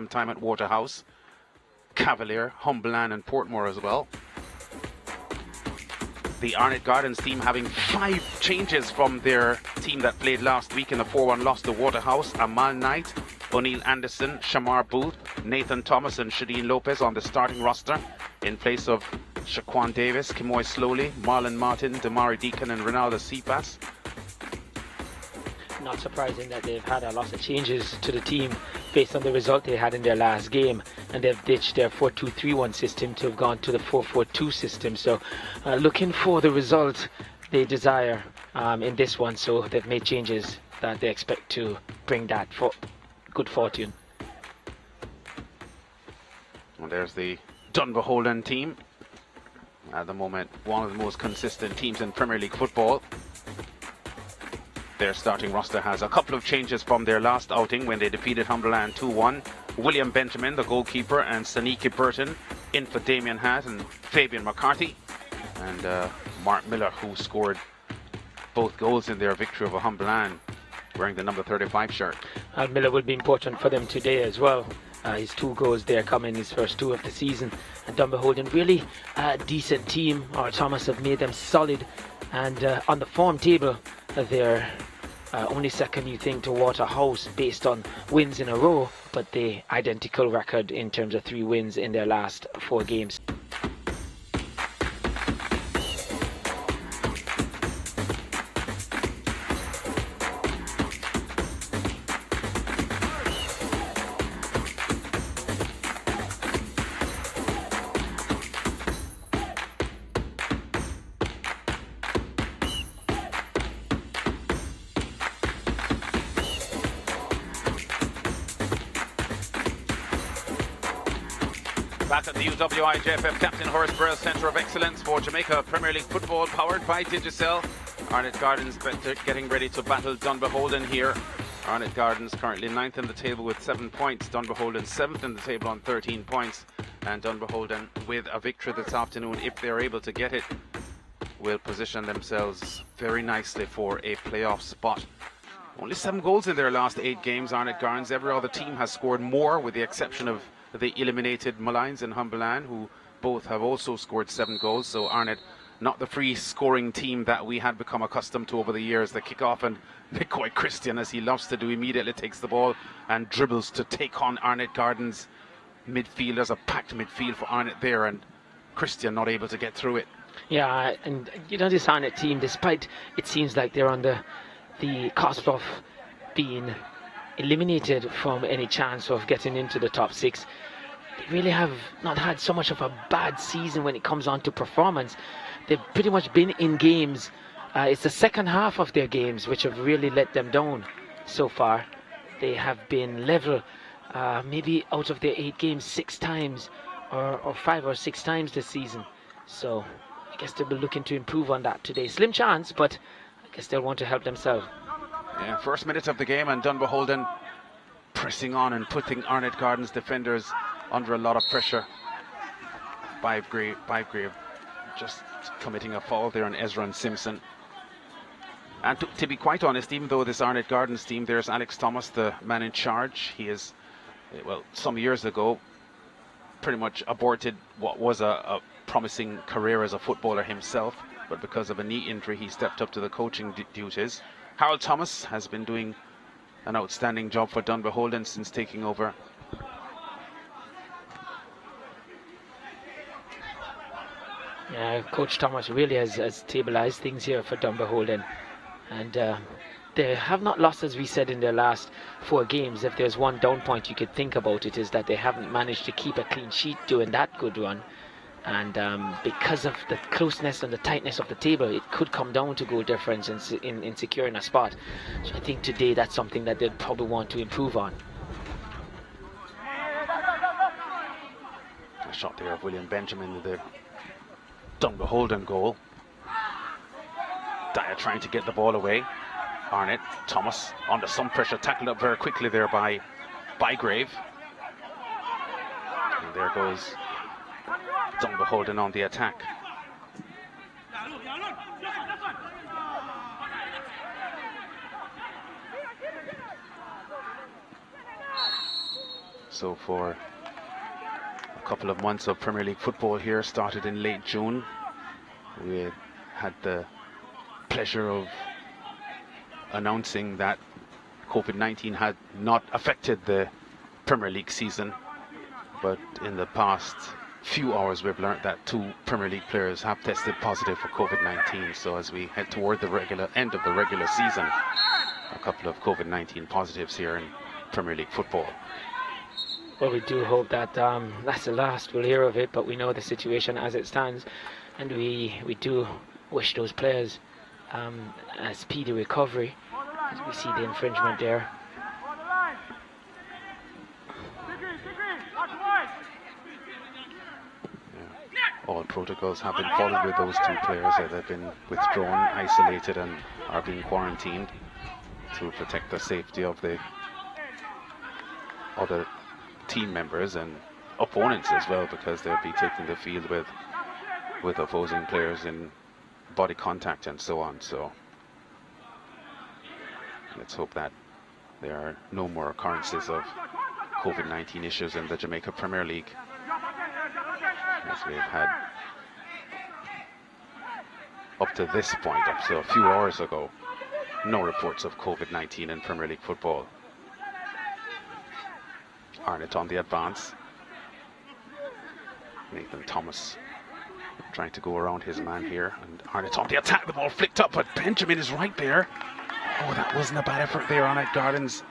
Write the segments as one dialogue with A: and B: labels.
A: some time at Waterhouse, Cavalier, Humberland and Portmore as well. The Arnett Gardens team having 5 changes from their team that played last week in the 4-1 loss to Waterhouse. Amal Knight, O'Neill Anderson, Shamar Booth, Nathan Thomas and Shadeen Lopez on the starting roster in place of Shaquan Davis, Kimoy Slowly, Marlon Martin, Damari Deacon and Ronaldo Cepas.
B: Not surprising that they've had a lot of changes to the team based on the result they had in their last game, and they've ditched their 4-2-3-1 system to have gone to the 4-4-2 system. So looking for the result they desire in this one, so they've made changes that they expect to bring that for good fortune.
A: Well, there's the Dumbeholden team. At the moment, one of the most consistent teams in Premier League football. Their starting roster has a couple of changes from their last outing when they defeated Humberland 2-1. William Benjamin, the goalkeeper, and Saniki Burton in for Damien Hatt and Fabian McCarthy. And Mark Miller, who scored both goals in their victory over Humberland, wearing the number 35 shirt.
B: Miller will be important for them today as well. His 2 goals there come in his first 2 of the season. And Dumbeholden, really a decent team. Thomas have made them solid. And on the form table, they're only second, you think, to Waterhouse based on wins in a row, but the identical record in terms of 3 wins in their last 4 games.
A: Back at the UWI-JFF Captain Horace Burrell Centre of Excellence for Jamaica Premier League football, powered by Digicel. Arnett Gardens getting ready to battle Dumbeholden here. Arnett Gardens currently 9th in the table with 7 points. Dumbeholden 7th in the table on 13 points. And Dumbeholden, with a victory this afternoon, if they're able to get it, will position themselves very nicely for a playoff spot. Only 7 goals in their last 8 games, Arnett Gardens. Every other team has scored more, with the exception of the eliminated Malines and Humberland, who both have also scored 7 goals. So Arnett, not the free scoring team that we had become accustomed to over the years. The kickoff, and McCoy Christian, as he loves to do, immediately takes the ball and dribbles to take on Arnett Gardens midfield. There's a packed midfield for Arnett there, and Christian not able to get through it.
B: Yeah, and you know, this Arnett team, despite it seems like they're on the cusp of being eliminated from any chance of getting into the top 6, they really have not had so much of a bad season when it comes on to performance. They've pretty much been in games. It's the second half of their games which have really let them down so far. They have been level maybe out of their 8 games 6 times or 5 or 6 times this season. So I guess they'll be looking to improve on that today. Slim chance, but I guess they'll want to help themselves.
A: Yeah, first minute of the game, and Dumbeholden pressing on and putting Arnett Gardens defenders under a lot of pressure. Bygrave just committing a foul there on Ezra and Simpson. And to be quite honest, even though this Arnett Gardens team, there's Alex Thomas, the man in charge. He is, well, some years ago, pretty much aborted what was a promising career as a footballer himself, but because of a knee injury, he stepped up to the coaching duties. Harold Thomas has been doing an outstanding job for Dumbeholden since taking over.
B: Yeah, Coach Thomas really has stabilized things here for Dumbeholden, and they have not lost, as we said, in their last 4 games. If there's one down point you could think about, it is that they haven't managed to keep a clean sheet during that good run. And because of the closeness and the tightness of the table, it could come down to goal difference in securing a spot. So I think today that's something that they'll probably want to improve on.
A: A shot there of William Benjamin with the Dumbeholden goal. Dyer trying to get the ball away. Arnett, Thomas under some pressure, tackled up very quickly there by Bygrave. And there goes Dumbeholden on the attack. So for a couple of months of Premier League football here, started in late June. We had the pleasure of announcing that COVID-19 had not affected the Premier League season, but in the past few hours we've learned that 2 Premier League players have tested positive for COVID-19. So as we head toward the end of the regular season, a couple of COVID-19 positives here in Premier League football.
B: Well, we do hope that that's the last we'll hear of it, but we know the situation as it stands, and we do wish those players a speedy recovery, as we see the infringement there.
A: All protocols have been followed with those 2 players that have been withdrawn, isolated, and are being quarantined to protect the safety of the other team members and opponents as well, because they'll be taking the field with opposing players in body contact and so on. So let's hope that there are no more occurrences of COVID-19 issues in the Jamaica Premier League, as we've had up to this point, up to a few hours ago, no reports of COVID-19 in Premier League football. Arnett on the advance. Nathan Thomas trying to go around his man here, and Arnett on the attack. The ball flicked up, but Benjamin is right there. Oh, that wasn't a bad effort there. Arnett Gardens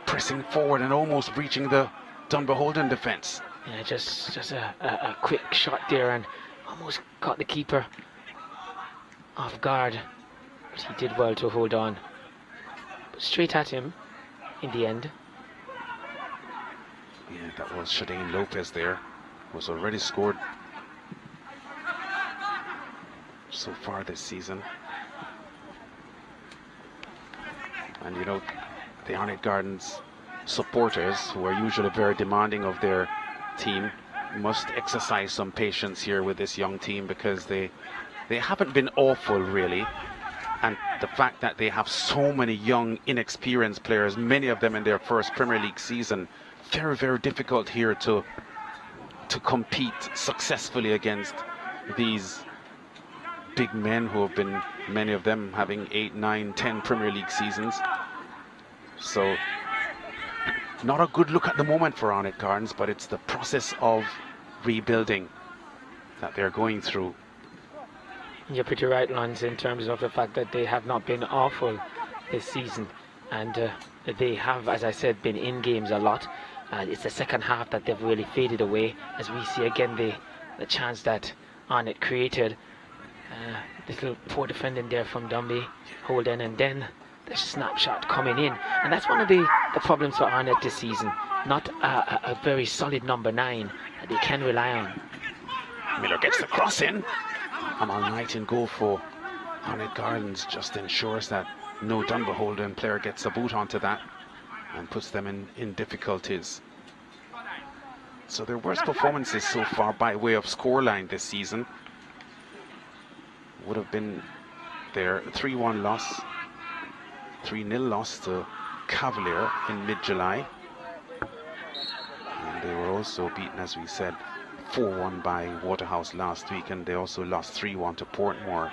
A: pressing forward and almost breaching the Dumbeholden defence.
B: Yeah, just a quick shot there and almost caught the keeper off guard, but he did well to hold on. But straight at him in the end.
A: Yeah, that was Shadane Lopez there. Was already scored so far this season. And you know, the Arnett Gardens supporters, who are usually very demanding of their team, must exercise some patience here with this young team, because they haven't been awful really, and the fact that they have so many young inexperienced players, many of them in their first Premier League season, very difficult here to compete successfully against these big men who have been, many of them having 8, 9, 10 Premier League seasons. So not a good look at the moment for Arnett Gardens, but it's the process of rebuilding that they're going through.
B: You're pretty right, Lance, in terms of the fact that they have not been awful this season, and they have, as I said, been in games a lot. It's the second half that they've really faded away, as we see again the chance that Arnett created. Little poor defending there from Dumbeholden, and then the snapshot coming in, and that's one of the problems for Arnett this season. Not a very solid number 9 that they can rely on.
A: Miller gets the cross in. Amal Knight in goal for Arnett Gardens, just ensures that no Dumbeholden player gets a boot onto that and puts them in difficulties. So their worst performances so far by way of scoreline this season would have been their 3-1 loss, 3-0 loss to Cavalier in mid-July. And they were also beaten, as we said, 4-1 by Waterhouse last week, and they also lost 3-1 to Portmore.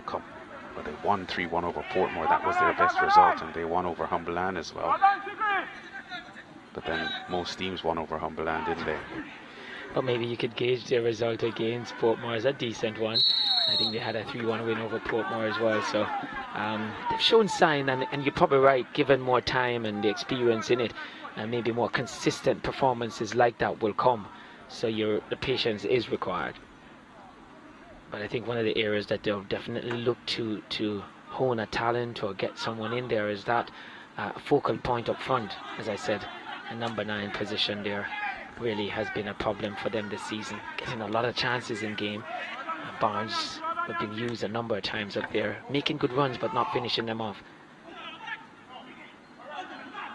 A: But they won 3-1 over Portmore. That was their best result, and they won over Humberland as well. But then most teams won over Humberland, didn't they?
B: But maybe you could gauge their result against Portmore as a decent one. I think they had a 3-1 win over Portmore as well. So they've shown sign, and you're probably right, given more time and the experience in it, and maybe more consistent performances like that will come. So the patience is required. But I think one of the areas that they'll definitely look to hone a talent or get someone in there is that focal point up front. As I said, a number 9 position there really has been a problem for them this season, getting a lot of chances in game. Barnes have been used a number of times up there, making good runs but not finishing them off.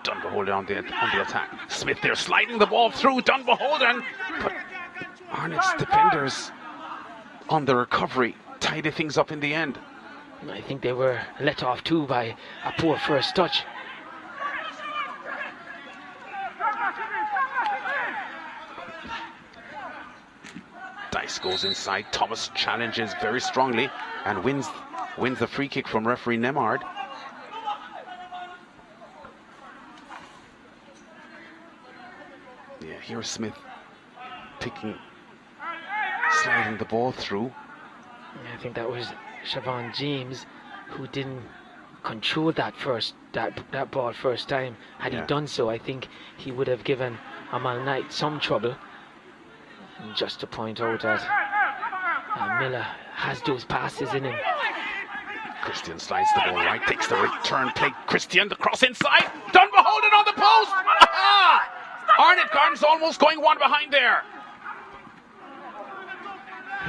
A: Dumbeholden on the attack. Smith there sliding the ball through Dumbeholden, but Arnett's defenders on the recovery tidy things up in the end.
B: I think they were let off too by a poor first touch.
A: This goes inside. Thomas challenges very strongly and wins the free kick from referee Nemard. Yeah, here's Smith sliding the ball through.
B: I think that was Siobhan James who didn't control that ball first time. Had he done so, I think he would have given Amal Knight some trouble. And just to point out that Miller has those passes in him.
A: Christian slides the ball right, takes the return play. Christian, the cross inside. Dumbeholden on the post. Arnett Gardens almost going one behind there.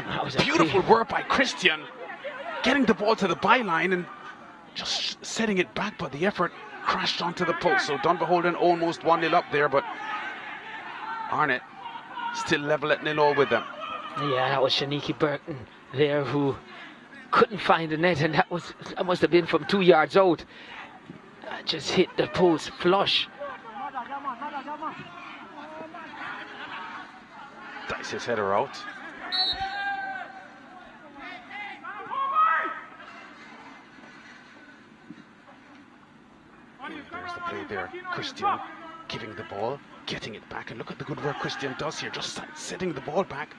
B: That was
A: Beautiful work by Christian, getting the ball to the byline and just setting it back, but the effort crashed onto the post. So Dumbeholden almost 1-0 up there, but Arnett still level at 0-0 with them.
B: Yeah, that was Shaniki Burton there who couldn't find the net, and that must have been from 2 yards out. Just hit the post flush.
A: Dice his header out. There's the play there. Christian giving the ball, getting it back, and look at the good work Christian does here, just setting the ball back.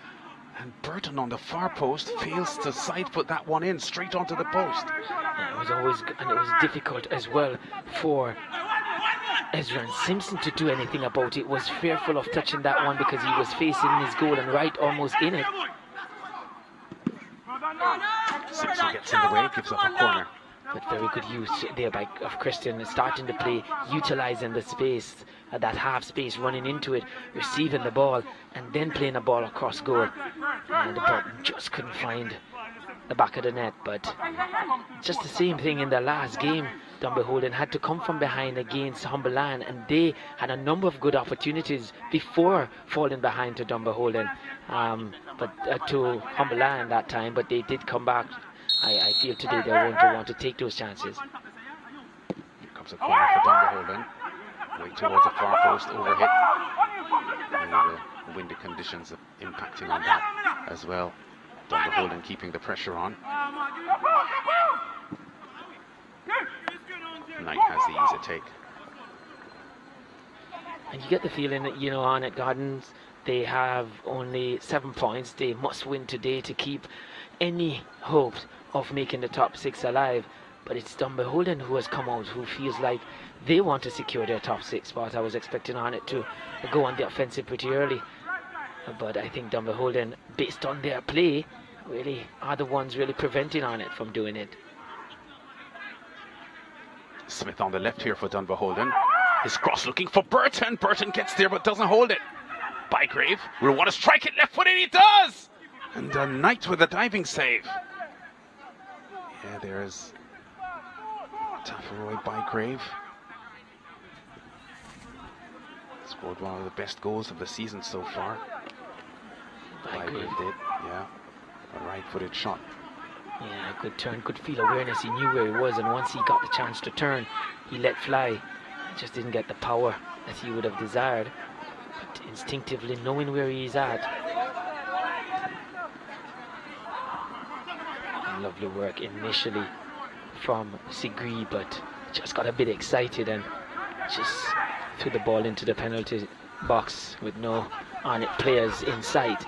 A: And Burton on the far post fails to side foot that one in straight onto the post.
B: It was difficult as well for Ezra Simpson to do anything about it. Was fearful of touching that one because he was facing his goal and right almost in it.
A: Simpson gets in the way, gives up a corner.
B: But very good use there of Christian, starting to play, utilising the space, that half space, running into it, receiving the ball, and then playing a ball across goal. And Burton just couldn't find the back of the net. But just the same thing in the last game. Dumbeholden had to come from behind against Humberland, and they had a number of good opportunities before falling behind to Dumbeholden, to Humberland that time. But they did come back. I feel today they won't want to take those chances.
A: Here comes a corner for Dumbeholden. Way towards the far post, overhit. And the windy conditions impacting on that as well. Dumbeholden keeping the pressure on. Knight has the easy take.
B: And you get the feeling that, Arnett Gardens, they have only 7 points. They must win today to keep any hopes of making the top 6 alive. But it's Dumbeholden who has come out, who feels like they want to secure their top 6 spot. I was expecting Arnett to go on the offensive pretty early, but I think Dumbeholden, based on their play, really are the ones really preventing Arnett from doing it.
A: Smith on the left here for Dumbeholden. His cross looking for Burton. Burton gets there but doesn't hold it. Bygrave will want to strike it left foot, and he does! And Knight with a diving save. Yeah, there's Tafaroy Bygrave. Scored one of the best goals of the season so far. Bygrave did, yeah. A right-footed shot.
B: Yeah, good turn, good field awareness. He knew where he was, and once he got the chance to turn, he let fly. He just didn't get the power that he would have desired. But instinctively knowing where he's at. And lovely work initially from Sigri, but just got a bit excited and just threw the ball into the penalty box with no Arnett players in sight.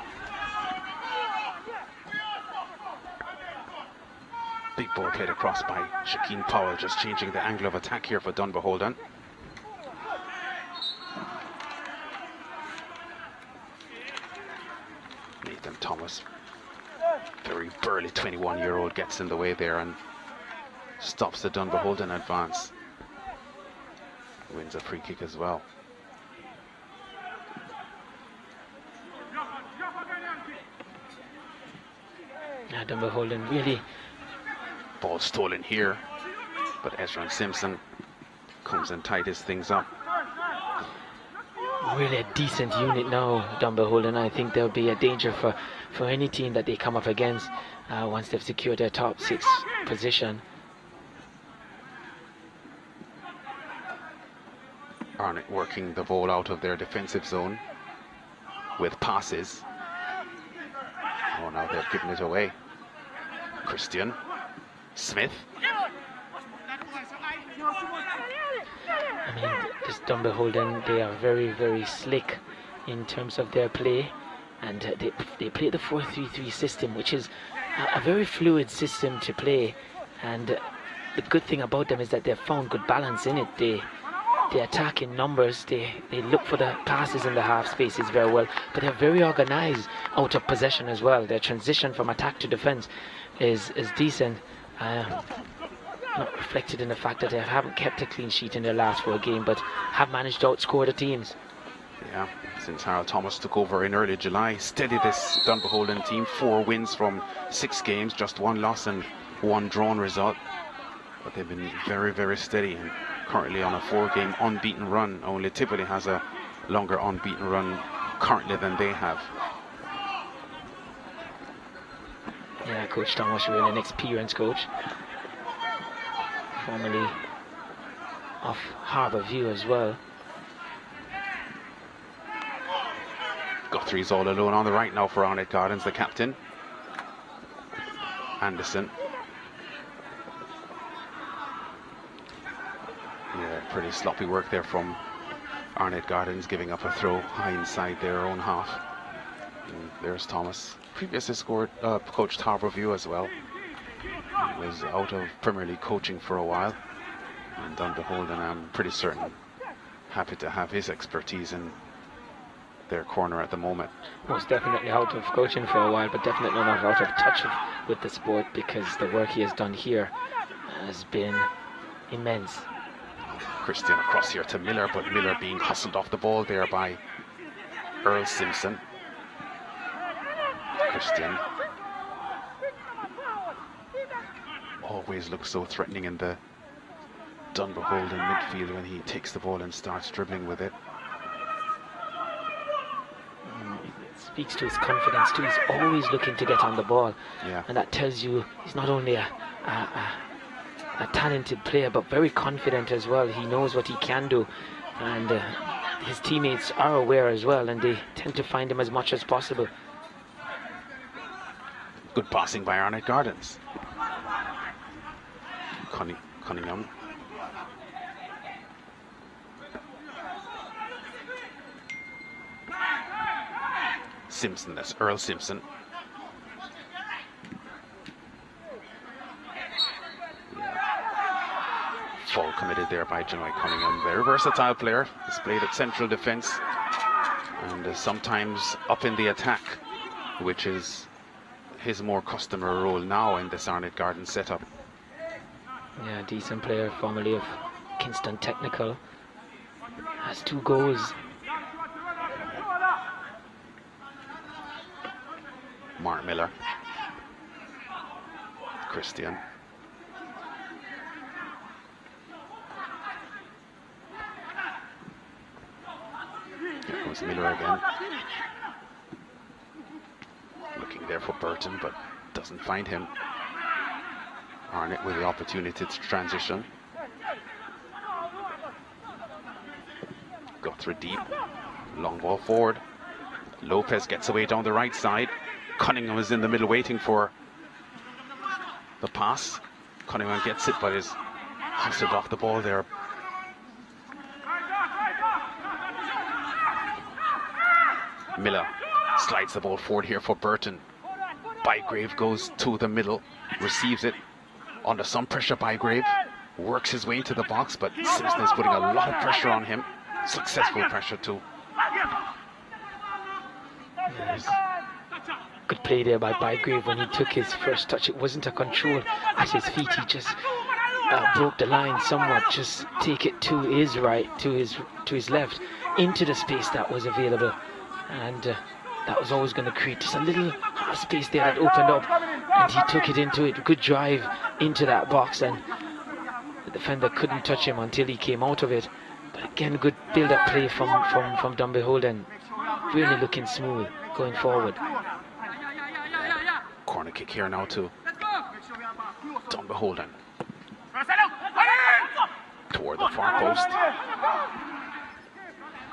A: Big ball played across by Shakeen Powell, just changing the angle of attack here for Dumbeholden. Nathan Thomas, very burly 21-year-old, gets in the way there and stops the Dumbeholden advance. Wins a free kick as well.
B: Dumbeholden really.
A: Ball stolen here, but Ezra Simpson comes and ties things up.
B: Really a decent unit now, Dumbeholden. I think there'll be a danger for any team that they come up against once they've secured their top 6 position.
A: Arnett working the ball out of their defensive zone with passes. Oh, now they've given it away. Christian Smith.
B: I mean, this Dumbeholden, they are very, very slick in terms of their play, and they play the 4-3-3 system, which is a very fluid system to play. And the good thing about them is that they've found good balance in it. They attack in numbers, they look for the passes in the half spaces very well, but they're very organized out of possession as well. Their transition from attack to defense is decent. Not reflected in the fact that they haven't kept a clean sheet in their last 4 games, but have managed to outscore the teams.
A: Yeah, since Harold Thomas took over in early July, steady this Dumbeholden team. 4 wins from 6 games, just 1 loss and 1 drawn result. But they've been very, very steady and currently on a 4-game unbeaten run. Only Tivoli has a longer unbeaten run currently than they have.
B: Yeah, Coach Thomas, really an experienced coach. Formerly of Harbour View as well.
A: Guthrie's all alone on the right now for Arnett Gardens, the captain. Anderson. Yeah, pretty sloppy work there from Arnett Gardens, giving up a throw high inside their own half. And there's Thomas. Previously coached Harbour View as well. He was out of Premier League coaching for a while. And Dumbeholden, I'm pretty certain, happy to have his expertise in their corner at the moment.
B: Most definitely out of coaching for a while, but definitely not out of touch with the sport, because the work he has done here has been immense.
A: Christian across here to Miller, but Miller being hustled off the ball there by Earl Simpson. Christian always looks so threatening in the Dumbeholden midfield when he takes the ball and starts dribbling with it.
B: It speaks to his confidence too. He's always looking to get on the ball.
A: Yeah.
B: And that tells you he's not only a talented player, but very confident as well. He knows what he can do, and his teammates are aware as well, and they tend to find him as much as possible.
A: Good passing by Arnett Gardens. Cunningham. Simpson, that's Earl Simpson. Foul committed there by John Cunningham. Very versatile player. He's played at central defence and sometimes up in the attack, which is his more customary role now in this Arnett Garden setup.
B: Yeah, decent player, formerly of Kingston Technical. Has 2 goals.
A: Mark Miller. Christian. Here comes Miller again. Looking there for Burton, but doesn't find him. Arnett with the opportunity to transition. Guthrie deep. Long ball forward. Lopez gets away down the right side. Cunningham is in the middle waiting for the pass. Cunningham gets it, but is hustled off the ball there. Miller slides the ball forward here for Burton. Bygrave goes to the middle, receives it. Under some pressure, Bygrave works his way into the box, but Simpson is putting a lot of pressure on him. Successful pressure too.
B: Yes. Good play there by Bygrave when he took his first touch. It wasn't a control at his feet. He just broke the line somewhat. Just take it to his right, to his left, into the space that was available, and that was always going to create just a little space there that opened up, and he took it into it. Good drive into that box, and the defender couldn't touch him until he came out of it. But again, good build-up play from Dumbeholden. Really looking smooth going forward.
A: Corner kick here now to Dumbeholden. Toward the far post.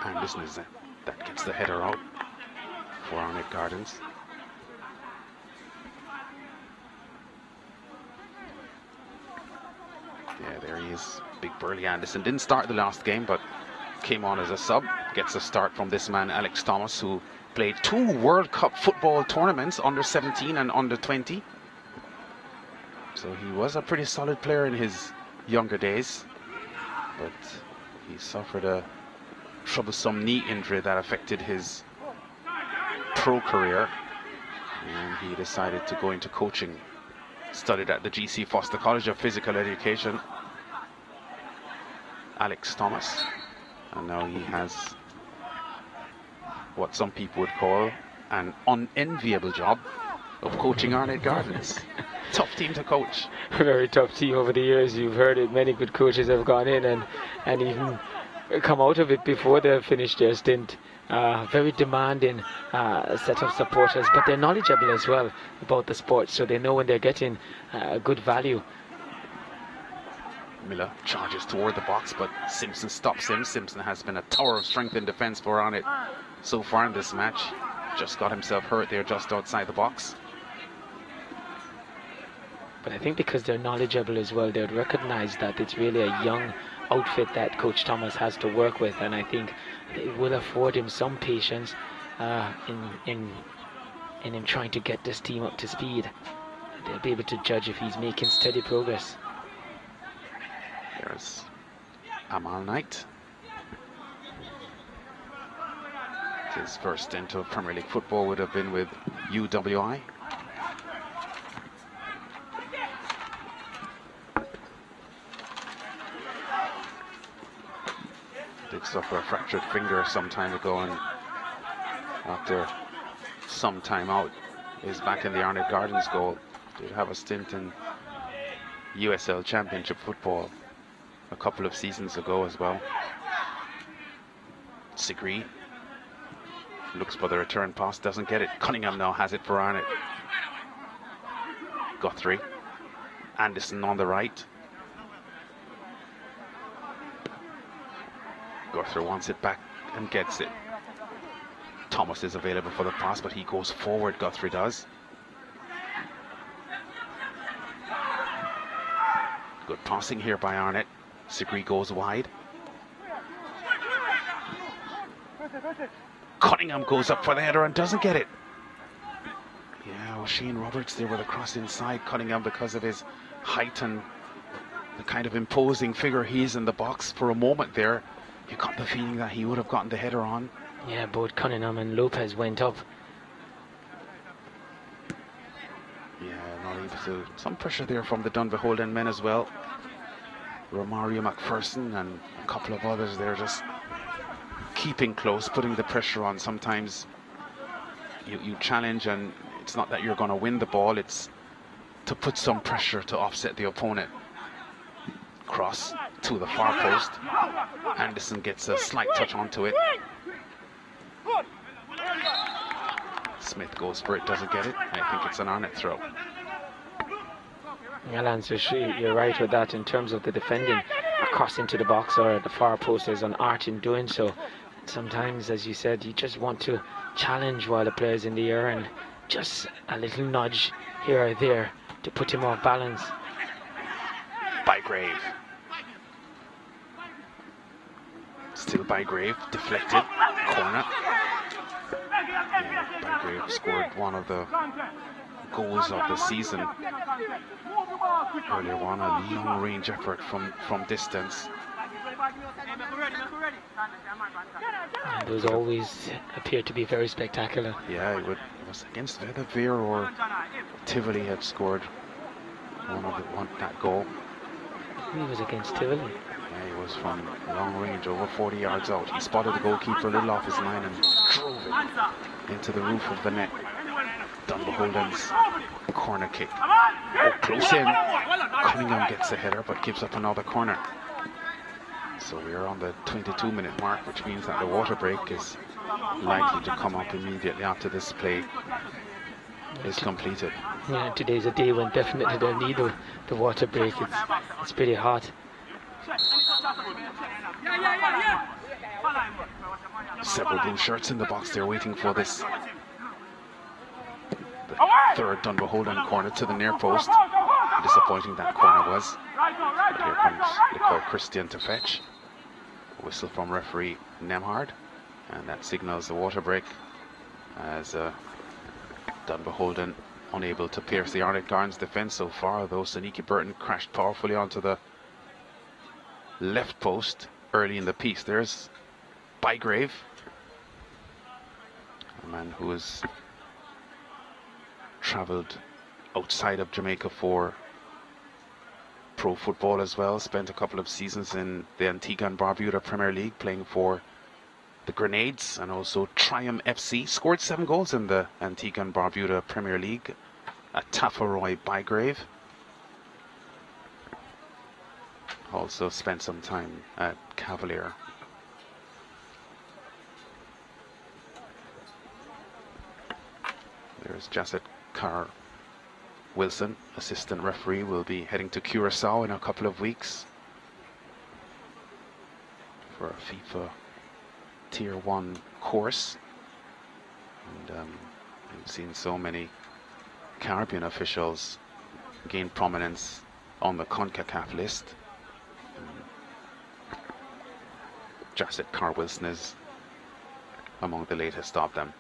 A: Anderson is that gets the header out for Arnett Gardens. is big burly Anderson. Didn't start the last game, but came on as a sub. Gets a start from this man, Alex Thomas, who played 2 World Cup football tournaments, under 17 and under 20. So he was a pretty solid player in his younger days, but he suffered a troublesome knee injury that affected his pro career, and he decided to go into coaching. Studied at the GC Foster College of Physical Education, Alex Thomas, and now he has what some people would call an unenviable job of coaching Arnett Gardens. Tough team to coach.
B: Very tough team over the years. You've heard it. Many good coaches have gone in and even come out of it before they've finished their stint. Very demanding set of supporters, but they're knowledgeable as well about the sport, so they know when they're getting good value.
A: Miller charges toward the box, but Simpson stops him. Simpson has been a tower of strength in defense for Arnett so far in this match. Just got himself hurt there just outside the box.
B: But I think because they're knowledgeable as well, they'd recognize that it's really a young outfit that Coach Thomas has to work with, and I think it will afford him some patience in him trying to get this team up to speed. They'll be able to judge if he's making steady progress.
A: There's Amal Knight. His first stint of Premier League football would have been with UWI. Did suffer a fractured finger some time ago, and after some time out is back in the Arnett Gardens goal. Did have a stint in USL Championship football a couple of seasons ago as well. Sigree looks for the return pass, doesn't get it. Cunningham now has it for Arnett. Guthrie. Anderson on the right. Guthrie wants it back and gets it. Thomas is available for the pass, but he goes forward, Guthrie does. Good passing here by Arnett. Sigree goes wide. Cunningham goes up for the header and doesn't get it. Yeah, Shane Roberts there with a cross inside. Cunningham, because of his height and the kind of imposing figure he is in the box, for a moment there, you got the feeling that he would have gotten the header on.
B: Yeah, both Cunningham and Lopez went up.
A: Yeah, not able to. Some pressure there from the Dumbeholden men as well. Romario McPherson and a couple of others there just keeping close, putting the pressure on. Sometimes you challenge, and it's not that you're going to win the ball, it's to put some pressure to offset the opponent. Cross to the far post. Anderson gets a slight touch onto it. Smith goes for it, doesn't get it. I think it's an Arnett throw.
B: Alan, so you're right with that in terms of the defending. A cross into the box or the far post, is an art in doing so. Sometimes, as you said, you just want to challenge while the player's in the air, and just a little nudge here or there to put him off balance.
A: Bygrave. Still Bygrave, deflected, corner. Yeah, Bygrave scored one of the goals of the season earlier on, a long range effort from distance.
B: And those always appear to be very spectacular.
A: Yeah, it was against either Veer or Tivoli had scored that goal.
B: He was against Tivoli.
A: Yeah, he was from long range, over 40 yards out. He spotted the goalkeeper a little off his line and drove it into the roof of the net. Dumbeholden's corner kick. Oh, close in. Cunningham gets the header but gives up another corner. So we're on the 22-minute mark, which means that the water break is likely to come up immediately after this play is completed.
B: Yeah, today's a day when definitely they'll need the water break. It's pretty hot.
A: Several blue shirts in the box there waiting for this. The third Dumbeholden corner to the near post. disappointing that corner was. But here comes Nicole Christian to fetch. Whistle from referee Nemhard, and that signals the water break as Dumbeholden unable to pierce the Arnett Gardens defence so far, though Saniki Burton crashed powerfully onto the left post early in the piece. There's Bygrave, a man who has travelled outside of Jamaica for pro football as well, spent a couple of seasons in the Antigua and Barbuda Premier League playing for the Grenades and also Triumph FC. Scored 7 goals in the Antigua and Barbuda Premier League at Tafaroy Bygrave. Also spent some time at Cavalier. There's Jacet Carr Wilson, assistant referee, will be heading to Curacao in a couple of weeks for a FIFA Tier 1 course. And we've seen so many Caribbean officials gain prominence on the CONCACAF list. Jacet Carr Wilson is among the latest of them.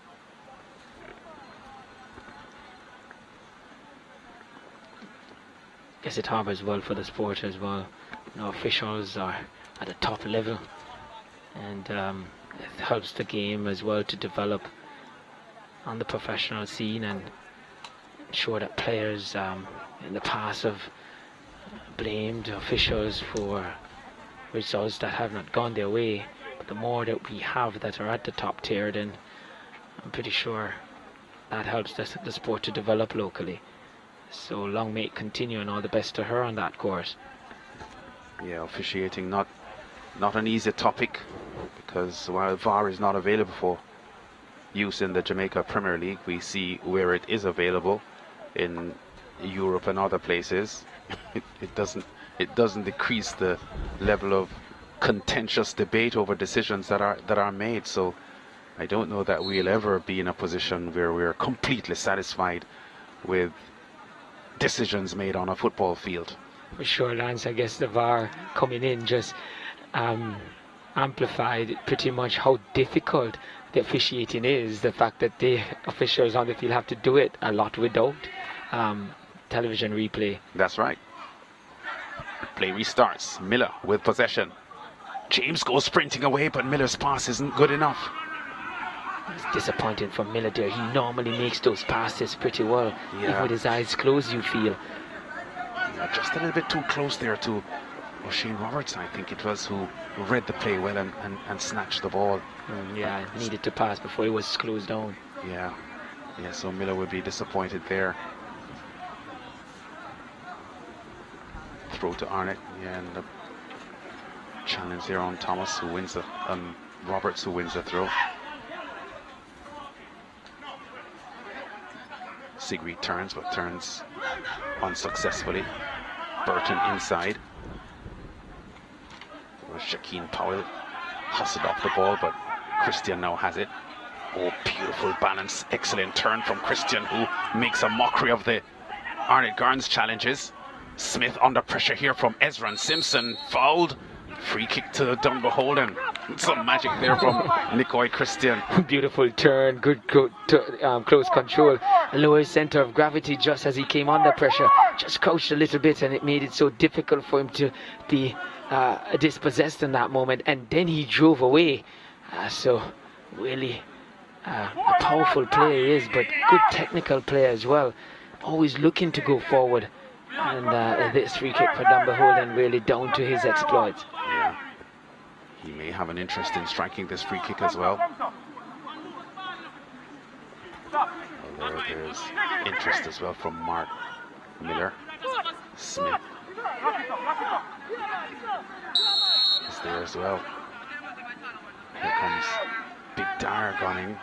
B: Guess it harbors well for the sport as well. You know, officials are at a top level, and it helps the game as well to develop on the professional scene and ensure that players in the past have blamed officials for results that have not gone their way. But the more that we have that are at the top tier, then I'm pretty sure that helps the sport to develop locally. So long may it continue, and all the best to her on that course.
A: Yeah, officiating not an easy topic, because while VAR is not available for use in the Jamaica Premier League, we see where it is available in Europe and other places. It doesn't decrease the level of contentious debate over decisions that are made. So I don't know that we'll ever be in a position where we're completely satisfied with decisions made on a football field.
B: For sure, Lance. I guess the VAR coming in just amplified pretty much how difficult the officiating is. The fact that the officials on the field have to do it a lot without television replay.
A: That's right. Play restarts. Miller with possession. James goes sprinting away, but Miller's pass isn't good enough.
B: It's disappointing for Miller there. He normally makes those passes pretty well.
A: Yeah.
B: Even with his eyes closed, you feel.
A: Yeah, just a little bit too close there to O'Shane Roberts, I think it was, who read the play well and snatched the ball.
B: Yeah, needed to pass before he was closed down.
A: Yeah, so Miller would be disappointed there. Throw to Arnett, and the challenge there on Thomas, who wins the Roberts, who wins the throw. Sigrid turns, but turns unsuccessfully. Burton inside. Shaquille Powell hustled off the ball, but Christian now has it. Oh, beautiful balance, excellent turn from Christian, who makes a mockery of the Arnett Gardens challenges. Smith under pressure here from Ezra and Simpson, fouled. Free kick to Dumbeholden. Some magic there from Nicoy Christian.
B: Beautiful turn, good close control. Lower center of gravity just as he came under pressure. Just crouched a little bit, and it made it so difficult for him to be dispossessed in that moment. And then he drove away. So really a powerful player he is, but good technical player as well. Always looking to go forward. And this free kick for Dumbeholden really down to his exploits.
A: Yeah, he may have an interest in striking this free kick as well. Although there's interest as well from Mark Miller. Smith is there as well. Here comes Big Dar gunning,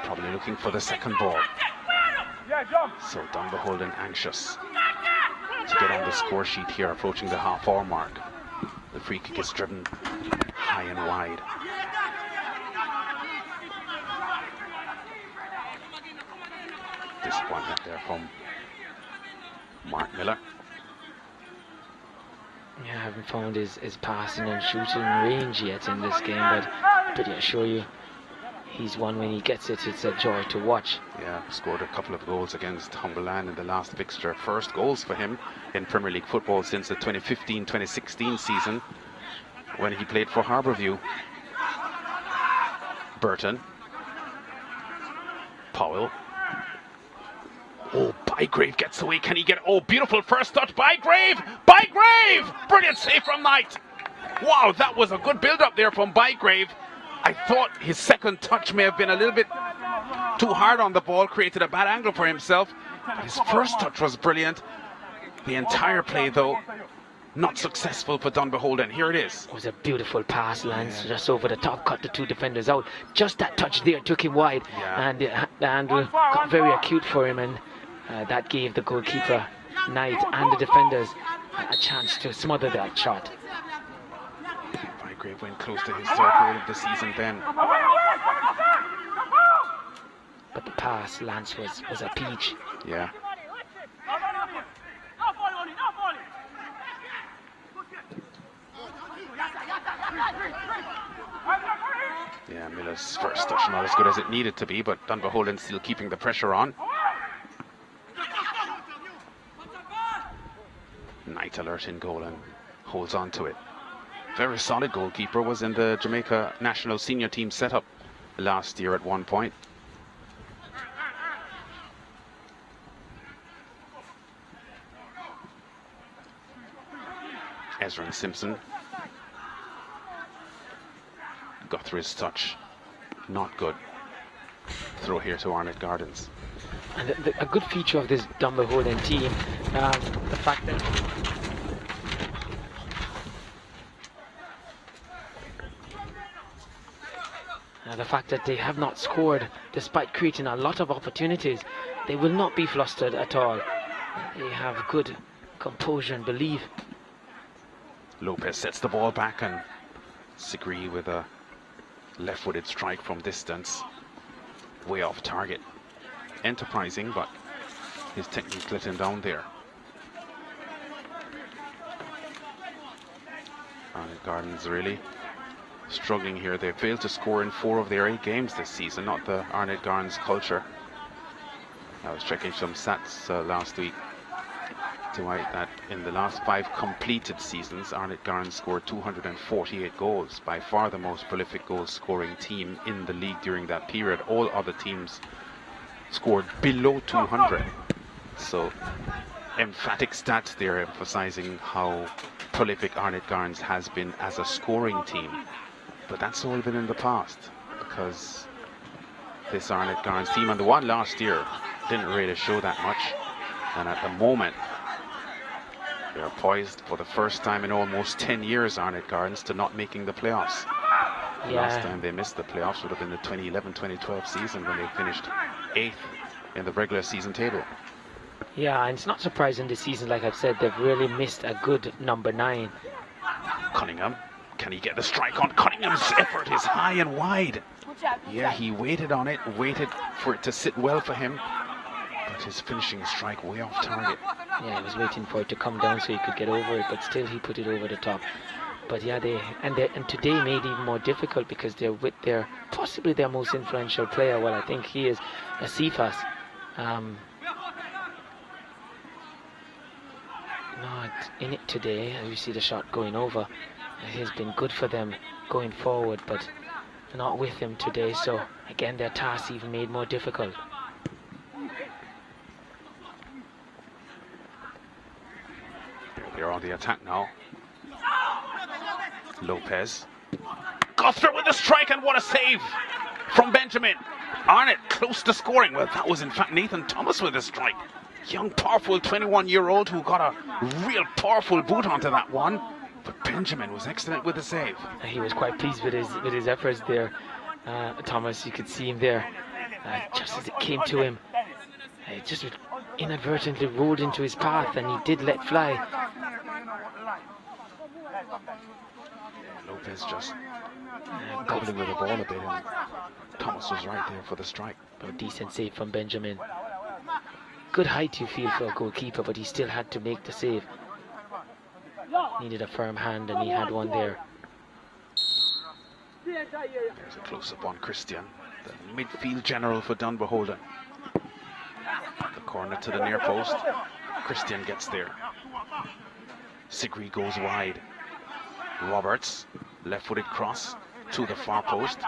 A: probably looking for the second ball. So Dumbeholden anxious to get on the score sheet here, approaching the half-hour mark. The free kick is driven high and wide. Disappointment there from Mark Miller.
B: Yeah, I haven't found his passing and shooting range yet in this game, but I assure you, he's one when he gets it, it's a joy to watch.
A: Yeah, scored a couple of goals against Humberland in the last fixture. First goals for him in Premier League football since the 2015-2016 season when he played for Harbourview. Burton. Powell. Oh, Bygrave gets away. Can he get... Oh, beautiful first touch. Bygrave! Bygrave! Brilliant save from Knight. Wow, that was a good build-up there from Bygrave. I thought his second touch may have been a little bit too hard on the ball, created a bad angle for himself. But his first touch was brilliant. The entire play, though, not successful for Dumbeholden. Here it is.
B: It was a beautiful pass, Lance, just over the top, cut the two defenders out. Just that touch there took him wide, and Andrew got very acute for him, and that gave the goalkeeper, Knight, and the defenders a chance to smother that shot.
A: Bygrave went close to his third goal of the season then.
B: But the pass, Lance, was a peach.
A: Yeah. Yeah, Miller's first touch not as good as it needed to be, but Dumbeholden still keeping the pressure on. Knight alert in goal and holds on to it. Very solid goalkeeper, was in the Jamaica national senior team setup last year at one point. Ezra and Simpson. Guthrie's touch, not good. Throw here to Arnett Gardens.
B: And a good feature of this Dumbeholden team, the fact that they have not scored despite creating a lot of opportunities. They will not be flustered at all. They have good composure and belief.
A: Lopez sets the ball back and Sigree with a left-footed strike from distance, way off target. Enterprising, but his technique let him down there. Arnett Gardens really struggling here. They failed to score in 4 of their 8 games this season, not the Arnett Gardens culture. I was checking some stats last week to write that in the last 5 completed seasons, Arnett Gardens scored 248 goals, by far the most prolific goal-scoring team in the league during that period. All other teams scored below 200. So, emphatic stats there, emphasizing how prolific Arnett Gardens has been as a scoring team. But that's all been in the past, because this Arnett Gardens team, and the one last year, didn't really show that much. And at the moment, they are poised for the first time in almost 10 years, Arnett Gardens, to not making the playoffs. The last time they missed the playoffs would have been the 2011-2012 season, when they finished 8th in the regular season table.
B: Yeah, and it's not surprising this season, like I've said, they've really missed a good number 9.
A: Cunningham, can he get the strike on? Cunningham's effort is high and wide. Yeah, he waited on it, waited for it to sit well for him, but his finishing strike way off target.
B: Yeah, he was waiting for it to come down so he could get over it, but still he put it over the top. But yeah, and today made it even more difficult, because they're with possibly their most influential player. Well, I think he is Asifas. Not in it today. You see the shot going over. It has been good for them going forward, but not with him today. So again, their task even made more difficult.
A: They're on the attack now. Lopez. Guthrie with the strike, and what a save from Benjamin. Arnett close to scoring. Well, that was in fact Nathan Thomas with a strike. Young, powerful 21-year-old who got a real powerful boot onto that one. But Benjamin was excellent with the save.
B: He was quite pleased with his efforts there. Thomas, you could see him there. Just as it came to him, it just inadvertently rolled into his path, and he did let fly.
A: Lopez just gobbling with the ball a bit, and Thomas was right there for the strike.
B: But a decent save from Benjamin. Good height, you feel, for a goalkeeper, but he still had to make the save. needed a firm hand, and he had one there.
A: There's a close-up on Christian, the midfield general for Dumbeholden. The corner to the near post. Christian gets there. Sigri goes wide. Roberts, left-footed cross to the far post.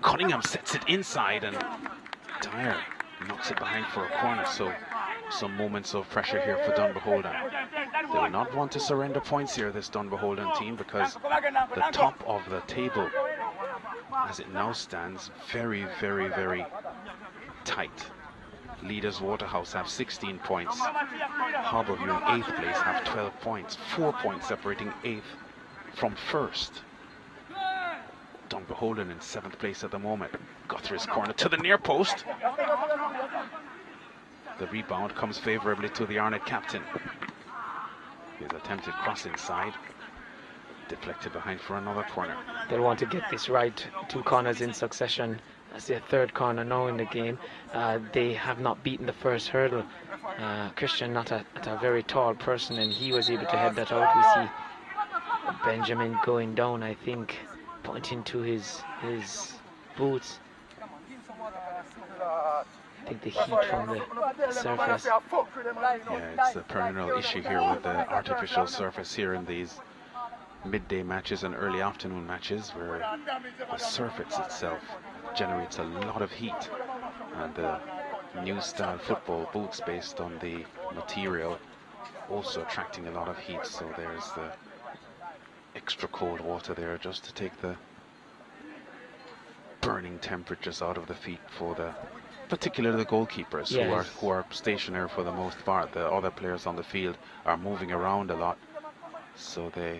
A: Cunningham sets it inside, and Dyer knocks it behind for a corner. So some moments of pressure here for Dumbeholden. They will not want to surrender points here, this Dumbeholden team, because the top of the table, as it now stands, very, very, very tight. Leaders Waterhouse have 16 points. Harbourview in 8th place have 12 points. 4 points separating 8th from 1st. Dumbeholden in 7th place at the moment. Guthrie's corner to the near post. The rebound comes favourably to the Arnett captain. His attempted cross inside. Deflected behind for another corner.
B: They'll want to get this right. 2 corners in succession. That's their 3rd corner now in the game. They have not beaten the first hurdle. Christian, not a very tall person, and he was able to head that out. We see Benjamin going down, I think, pointing to his boots. I think the heat from the surface.
A: Yeah, it's a perennial issue here with the artificial surface here in these midday matches and early afternoon matches, where the surface itself generates a lot of heat, and the new style football boots based on the material also attracting a lot of heat. So there's the extra cold water there just to take the burning temperatures out of the feet for the particularly the goalkeepers. Yes. who are stationary for the most part. The other players on the field are moving around a lot, so the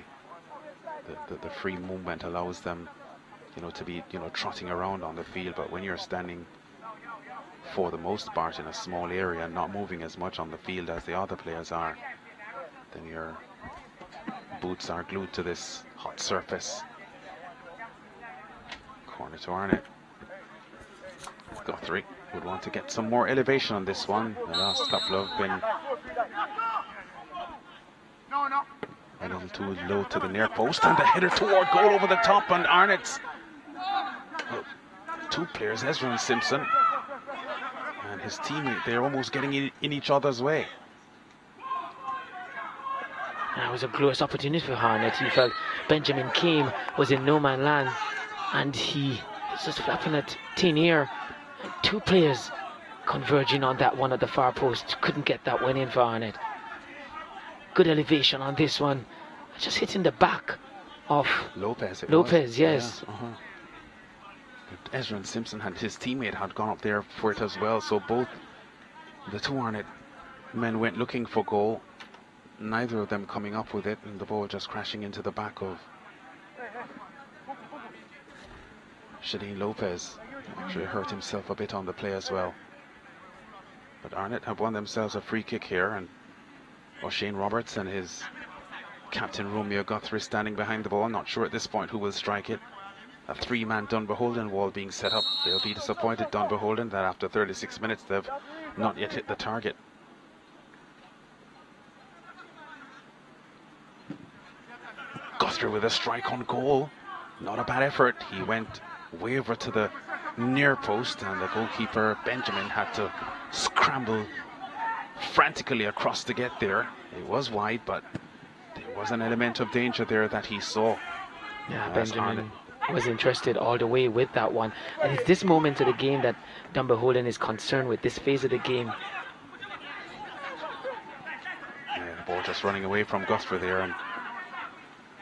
A: free movement allows them, to be, trotting around on the field. But when you're standing for the most part in a small area and not moving as much on the field as the other players are, then your boots are glued to this hot surface. Corner to Arnett. Guthrie would want to get some more elevation on this one. The last couple have been a little too low to the near post, and the header toward goal over the top, and Arnett's two players, Ezra and Simpson, and his teammate, they're almost getting in each other's way.
B: That was a glorious opportunity for Arnett. He felt Benjamin was in no man land, and he was just flapping at thin air. 2 players converging on that one at the far post. Couldn't get that one in for Arnett. Good elevation on this one. Just hitting the back of Lopez, yes.
A: Yeah, Ezra and Simpson and his teammate had gone up there for it as well. So both the 2 Arnett men went looking for goal. Neither of them coming up with it, and the ball just crashing into the back of Shadeen Lopez. Actually hurt himself a bit on the play as well. But Arnett have won themselves a free kick here, and O'Shane Roberts and his captain Romeo Guthrie standing behind the ball. Not sure at this point who will strike it. A 3-man Dumbeholden wall being set up. They'll be disappointed, Dumbeholden, that after 36 minutes they've not yet hit the target. Guthrie with a strike on goal. Not a bad effort. He went way over to the near post, and the goalkeeper Benjamin had to scramble frantically across to get there. It was wide, but there was an element of danger there that he saw.
B: Yeah, Benjamin was interested all the way with that one, and it's this moment of the game that Dumbeholden is concerned with, this phase of the game.
A: Yeah, the ball just running away from Guthrie there, and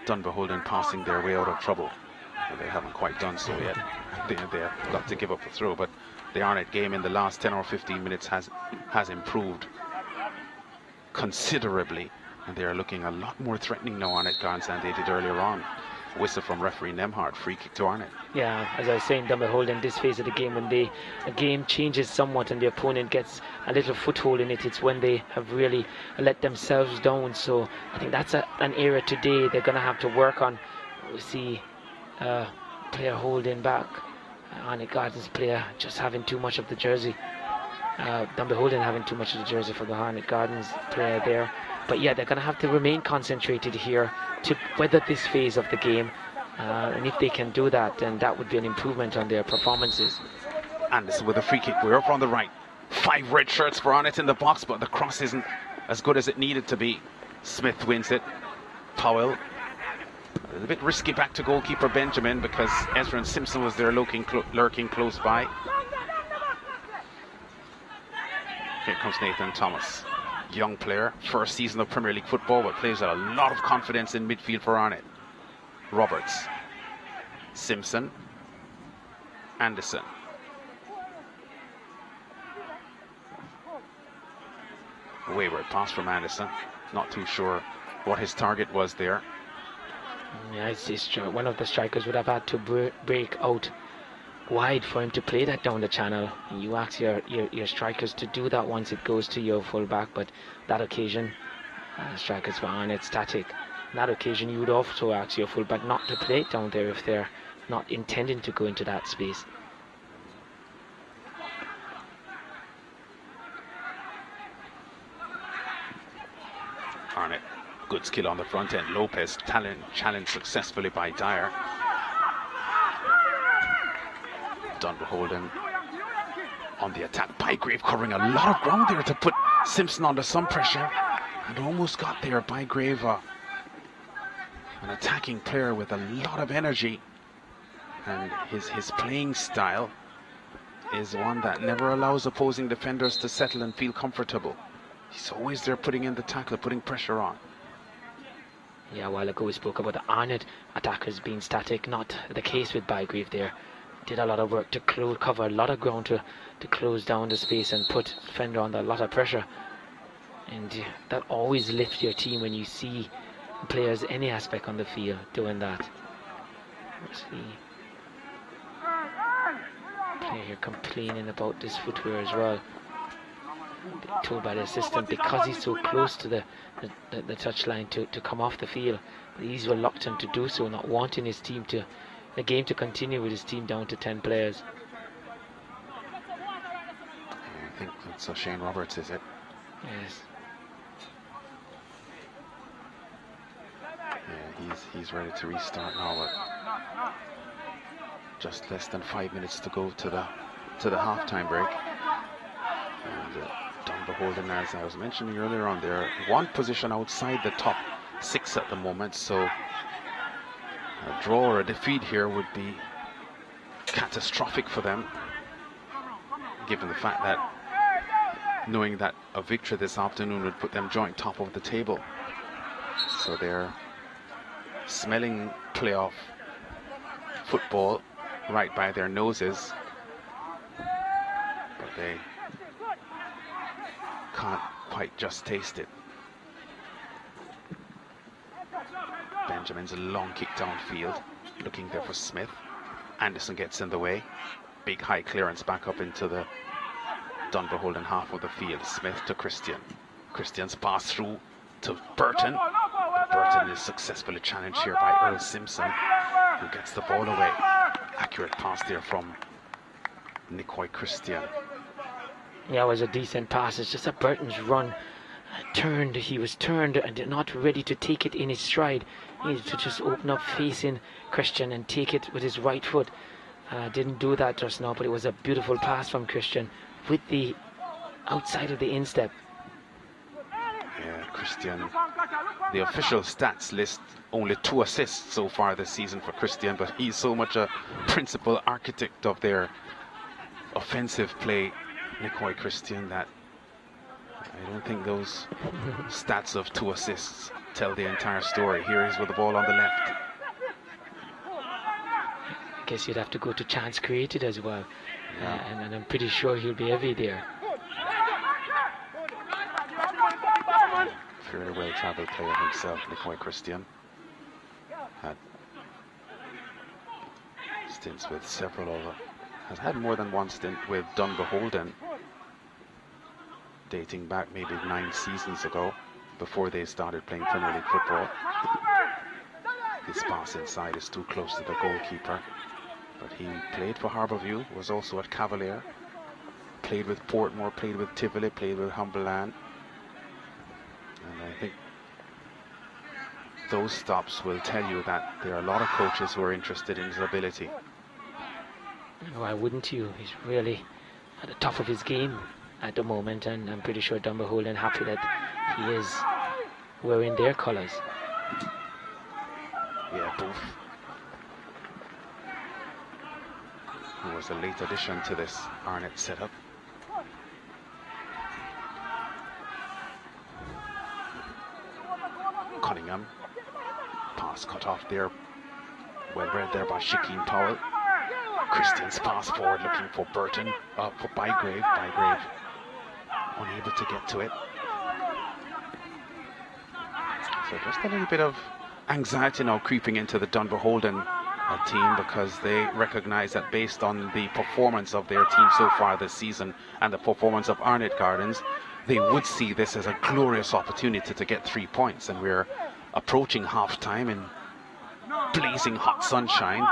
A: Dumbeholden passing their way out of trouble. They haven't quite done so yet. They've got to give up the throw, but the Arnett game in the last 10 or 15 minutes has improved considerably, and they are looking a lot more threatening now, Arnett guards, than they did earlier on. Whistle from referee Nemhard, free kick to Arnett. Yeah,
B: as I was saying, Dumbeholden, this phase of the game, when the game changes somewhat and the opponent gets a little foothold in it, it's when they have really let themselves down. So I think that's an area today they're going to have to work on. We see player holding back, Arnett Gardens player just having too much of the jersey. Dumbeholden having too much of the jersey for the Arnett Gardens player there. But yeah, they're going to have to remain concentrated here to weather this phase of the game. And if they can do that, then that would be an improvement on their performances.
A: Anderson with a free kick. We're over on the right. 5 red shirts for Arnett in the box, but the cross isn't as good as it needed to be. Smith wins it. Powell. A little bit risky back to goalkeeper Benjamin because Ezra and Simpson was there lurking close by. Here comes Nathan Thomas. Young player, first season of Premier League football, but plays with a lot of confidence in midfield for Arnett. Roberts. Simpson. Anderson. Wayward pass from Anderson. Not too sure what his target was there.
B: Yeah, it's true. One of the strikers would have had to break out wide for him to play that down the channel. You ask your strikers to do that once it goes to your fullback, but that occasion, strikers were on it static. That occasion, you would also ask your fullback not to play it down there if they're not intending to go into that space.
A: Arnett, good skill on the front end. Lopez challenged successfully by Dyer. Dumbeholden on the attack. Bygrave covering a lot of ground there to put Simpson under some pressure, and almost got there. Bygrave, an attacking player with a lot of energy, and his playing style is one that never allows opposing defenders to settle and feel comfortable. He's always there putting in the tackle, putting pressure on.
B: Yeah, a while ago we spoke about the Arnett attackers being static. Not the case with Bygrave there. Did a lot of work to cover a lot of ground to close down the space and put defender under a lot of pressure. And that always lifts your team when you see players, any aspect on the field, doing that. Let's see. Player here complaining about this footwear as well. Told by the assistant because he's so close to the touchline to come off the field, but he's reluctant to do so, not wanting his team to the game to continue with his team down to 10 players.
A: I think that's Shane Roberts, is it?
B: Yes.
A: Yeah, he's ready to restart now. But just less than 5 minutes to go to the halftime break. And Dumbeholden, as I was mentioning earlier on, they're one position outside the top 6 at the moment, so a draw or a defeat here would be catastrophic for them, given the fact that knowing that a victory this afternoon would put them joint top of the table. So they're smelling playoff football right by their noses, but they can't quite just taste it. Benjamin's a long kick downfield, looking there for Smith. Anderson gets in the way. Big high clearance back up into the Dumbeholden half of the field. Smith to Christian. Christian's pass through to Burton. Burton is successfully challenged here by Earl Simpson, who gets the ball away. Accurate pass there from Nicoy Christian.
B: Yeah, it was a decent pass. It's just that Burton's run he was turned and not ready to take it in his stride. He needed to just open up facing Christian and take it with his right foot. Didn't do that just now, but it was a beautiful pass from Christian with the outside of the instep.
A: Yeah, Christian, the official stats list only 2 assists so far this season for Christian, but he's so much a principal architect of their offensive play, Nicoy Christian, that I don't think those stats of 2 assists tell the entire story. Here he is with the ball on the left.
B: I guess you'd have to go to chance created as well.
A: Yeah.
B: And I'm pretty sure he'll be heavy there.
A: Fairly well-travelled player himself, Nicoy Christian. Had stints with several of them. Has had more than one stint with Dumbeholden, dating back maybe 9 seasons ago, before they started playing Premier League football. His pass inside is too close to the goalkeeper, but he played for Harbourview, was also at Cavalier, played with Portmore, played with Tivoli, played with Humberland. And I think those stops will tell you that there are a lot of coaches who are interested in his ability.
B: Why wouldn't you? He's really at the top of his game at the moment, and I'm pretty sure Dumbeholden happy that he is wearing their colours.
A: Yeah, both. He was a late addition to this Arnett setup. Cunningham. Pass cut off there. Well read there by Shakeen Powell. Christian's pass forward looking for Burton. For Bygrave. Bygrave unable to get to it. So just a little bit of anxiety now creeping into the Dumbeholden team, because they recognize that based on the performance of their team so far this season and the performance of Arnett Gardens, they would see this as a glorious opportunity to get 3 points. And we're approaching half time in blazing hot sunshine,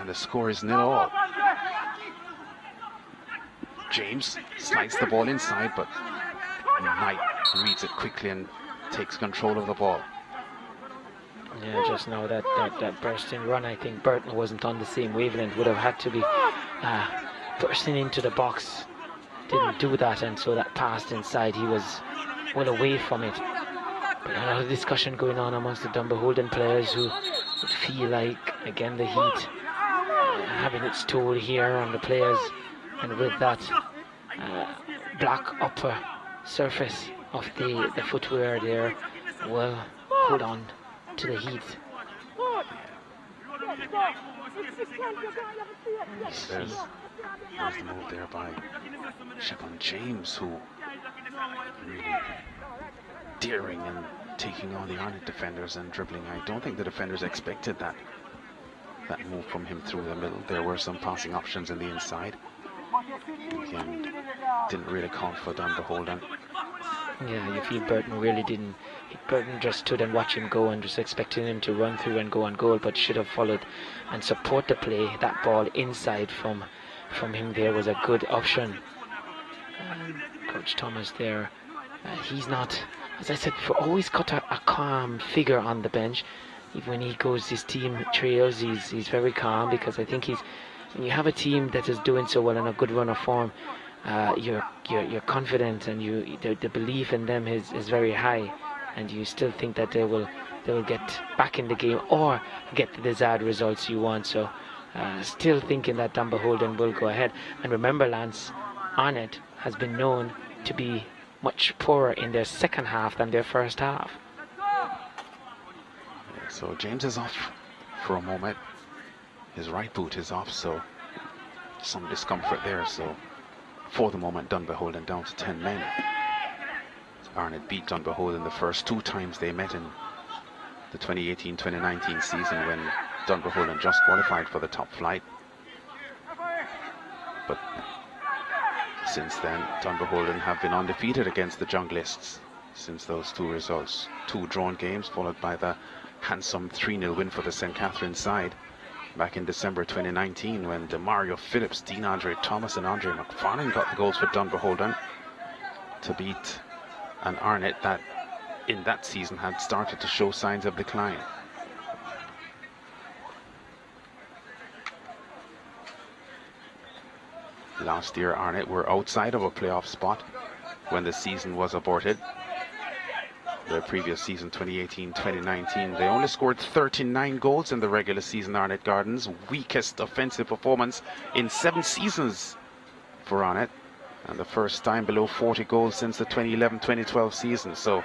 A: and the score is 0-0. James slides the ball inside, but Knight reads it quickly and takes control of the ball.
B: Yeah, just now that bursting run, I think Burton wasn't on the same wavelength, would have had to be bursting into the box. Didn't do that, and so that passed inside, he was well away from it. But a lot of discussion going on amongst the Dumbeholden players, who would feel like, again, the heat having its toll here on the players, and with that black upper surface of the footwear there, will hold on to the heat.
A: There's the move there by Shepon James, who really daring and taking on the Arnett defenders and dribbling. I don't think the defenders expected that move from him through the middle. There were some passing options in the inside. Again, didn't really count for Dumbeholden.
B: Yeah, you feel Burton really didn't. Burton just stood and watched him go and just expecting him to run through and go on goal, but should have followed and support the play. That ball inside from him there was a good option. Coach Thomas there, he's not, as I said before, always got a calm figure on the bench. Even when he goes his team trails, he's very calm, because I think when you have a team that is doing so well in a good run of form, you're confident, and the belief in them is very high, and you still think that they will get back in the game or get the desired results you want. So still thinking that Dumbeholden will go ahead. And remember, Lance, Arnett has been known to be much poorer in their second half than their first half.
A: So James is off for a moment. His right boot is off, so some discomfort there. So for the moment, Dumbeholden down to 10 men. Arnett beat Dumbeholden the first 2 times they met in the 2018-2019 season, when Dumbeholden just qualified for the top flight. But since then, Dumbeholden have been undefeated against the Junglists since those 2 results. 2 drawn games, followed by the handsome 3-0 win for the St. Catharines side back in December 2019, when DeMario Phillips, Dean Andre Thomas and Andre McFarlane got the goals for Dumbeholden to beat an Arnett that in that season had started to show signs of decline. Last year, Arnett were outside of a playoff spot when the season was aborted. The previous season, 2018-2019, they only scored 39 goals in the regular season. Arnett Gardens' weakest offensive performance in 7 seasons for Arnett, and the first time below 40 goals since the 2011-2012 season. So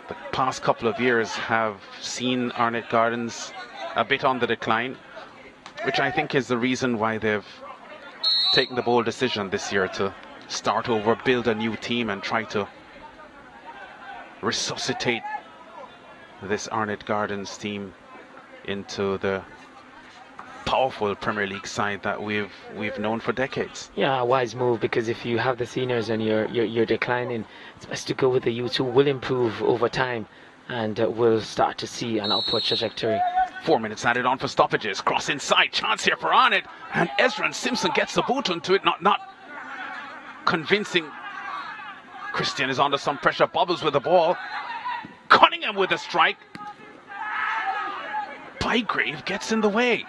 A: the past couple of years have seen Arnett Gardens a bit on the decline, which I think is the reason why they've taken the bold decision this year to start over, build a new team, and try to resuscitate this Arnett Gardens team into the powerful Premier League side that we've known for decades.
B: Yeah, a wise move, because if you have the seniors and you're declining, it's best to go with the youth, who will improve over time and will start to see an upward trajectory.
A: 4 minutes added on for stoppages. Cross inside, chance here for Arnett, and Ezra Simpson gets the boot onto it. Not convincing. Christian is under some pressure, bobbles with the ball. Cunningham with a strike. Bygrave gets in the way.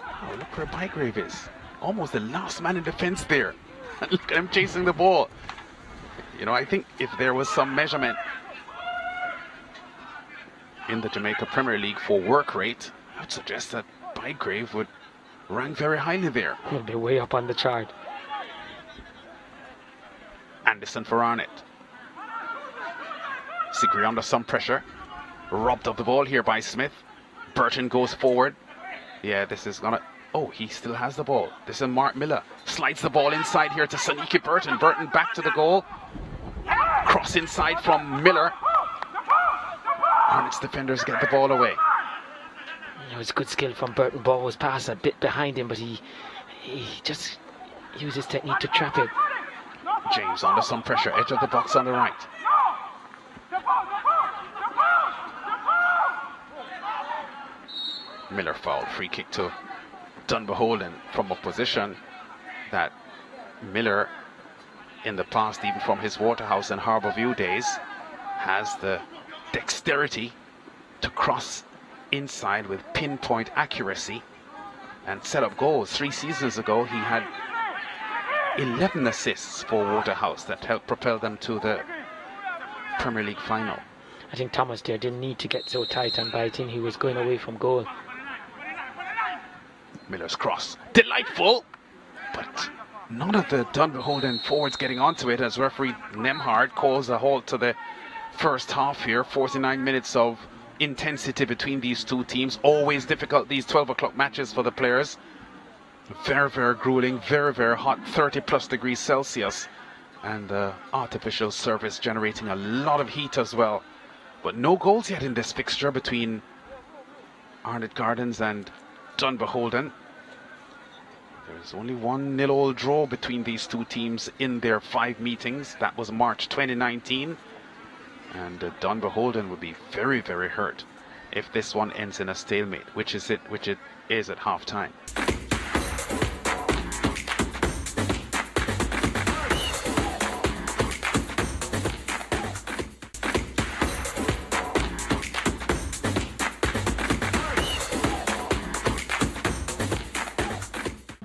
A: Oh, look where Bygrave is. Almost the last man in defense there. Look at him chasing the ball. You know, I think if there was some measurement in the Jamaica Premier League for work rate, I would suggest that Bygrave would rank very highly there.
B: He'll be way up on the chart.
A: Anderson for Arnett. Sigri under some pressure. Robbed of the ball here by Smith. Burton goes forward. Yeah, this is gonna... Oh, he still has the ball. This is Mark Miller. Slides the ball inside here to Saniki Burton. Burton back to the goal. Cross inside from Miller. Arnett's defenders get the ball away.
B: It was good skill from Burton. Ball was passed a bit behind him, but he just used his technique to trap it.
A: James under some pressure. Edge of the box on the right. Miller foul. Free kick to Dumbeholden from a position that Miller, in the past, even from his Waterhouse and Harbourview days, has the dexterity to cross inside with pinpoint accuracy and set up goals. 3 seasons ago, he had 11 assists for Waterhouse that helped propel them to the Premier League final.
B: I think Thomas there didn't need to get so tight and biting. He was going away from goal.
A: Miller's cross. Delightful! But none of the Dumbeholden forwards getting onto it as referee Nemhard calls a halt to the first half here. 49 minutes of intensity between these two teams. Always difficult, these 12 o'clock matches for the players. Very, very grueling, very, very hot, 30 plus degrees Celsius. And artificial surface generating a lot of heat as well. But no goals yet in this fixture between Arnett Gardens and Dumbeholden. There's only 1-0 all draw between these two teams in their 5 meetings. That was March 2019. And Dumbeholden would be very, very hurt if this one ends in a stalemate, which it is at half time.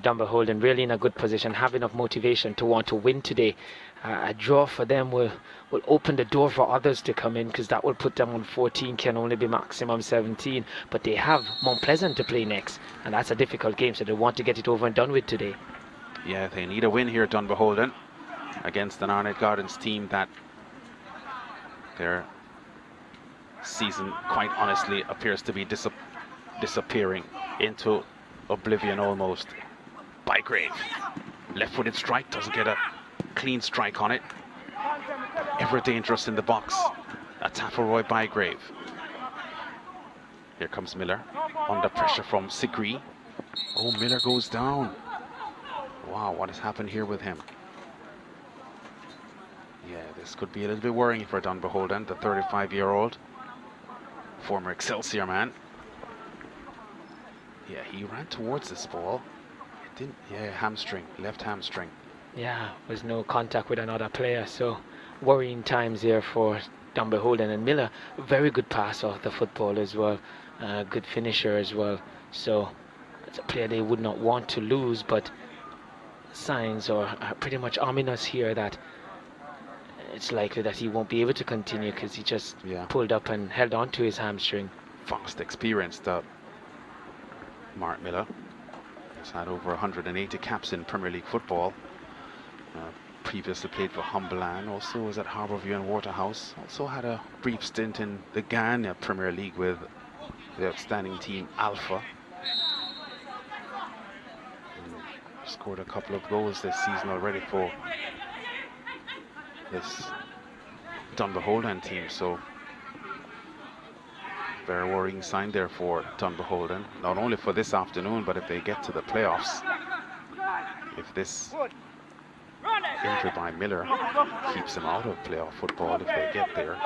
B: Dumbeholden really in a good position, have enough motivation to want to win today. A draw for them will open the door for others to come in, because that will put them on 14, can only be maximum 17. But they have Mount Pleasant to play next, and that's a difficult game, so they want to get it over and done with today.
A: Yeah, they need a win here, Dumbeholden, against an Arnett Gardens team that their season, quite honestly, appears to be disappearing into oblivion almost. Bygrave, left-footed strike, doesn't get a clean strike on it. Ever dangerous in the box. That's Tafelroy Bygrave. Here comes Miller, under pressure from Sigri. Oh, Miller goes down. Wow, what has happened here with him? Yeah, this could be a little bit worrying for Dumbeholden, the 35-year-old former Excelsior man. Yeah, he ran towards this ball. It didn't. Yeah, hamstring, left hamstring.
B: Yeah, was no contact with another player, so worrying times here for Dumbeholden. And Miller, very good passer of the football as well, good finisher as well. So it's a player they would not want to lose, but signs are pretty much ominous here that it's likely that he won't be able to continue, because he just pulled up and held on to his hamstring.
A: Fast, experienced Mark Miller. He's had over 180 caps in Premier League football. Previously played for Humberland, also was at Harbourview and Waterhouse. Also had a brief stint in the Ghana Premier League with the outstanding team Alpha. And scored a couple of goals this season already for this Dumbeholden team, so very worrying sign there for Dumbeholden, not only for this afternoon, but if they get to the playoffs. If this injury by Miller keeps them out of playoff football, if they get there,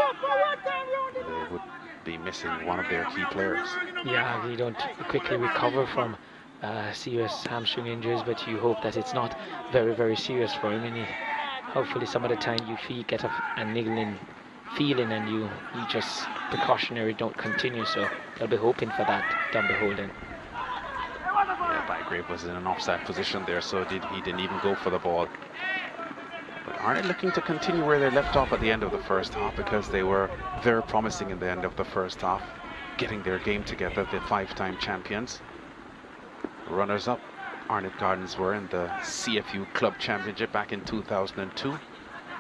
A: they would be missing one of their key players.
B: Yeah, they don't quickly recover from serious hamstring injuries, but you hope that it's not very, very serious for him, and hopefully some of the time you feel get a niggling feeling and you just precautionary don't continue. So they'll be hoping for that, Dumbeholden.
A: Yeah, Bygrave was in an offside position there, so he didn't even go for the ball. But Arnett looking to continue where they left off at the end of the first half, because they were very promising in the end of the first half, getting their game together, the 5-time champions. Runners-up, Arnett Gardens were in the CFU Club Championship back in 2002,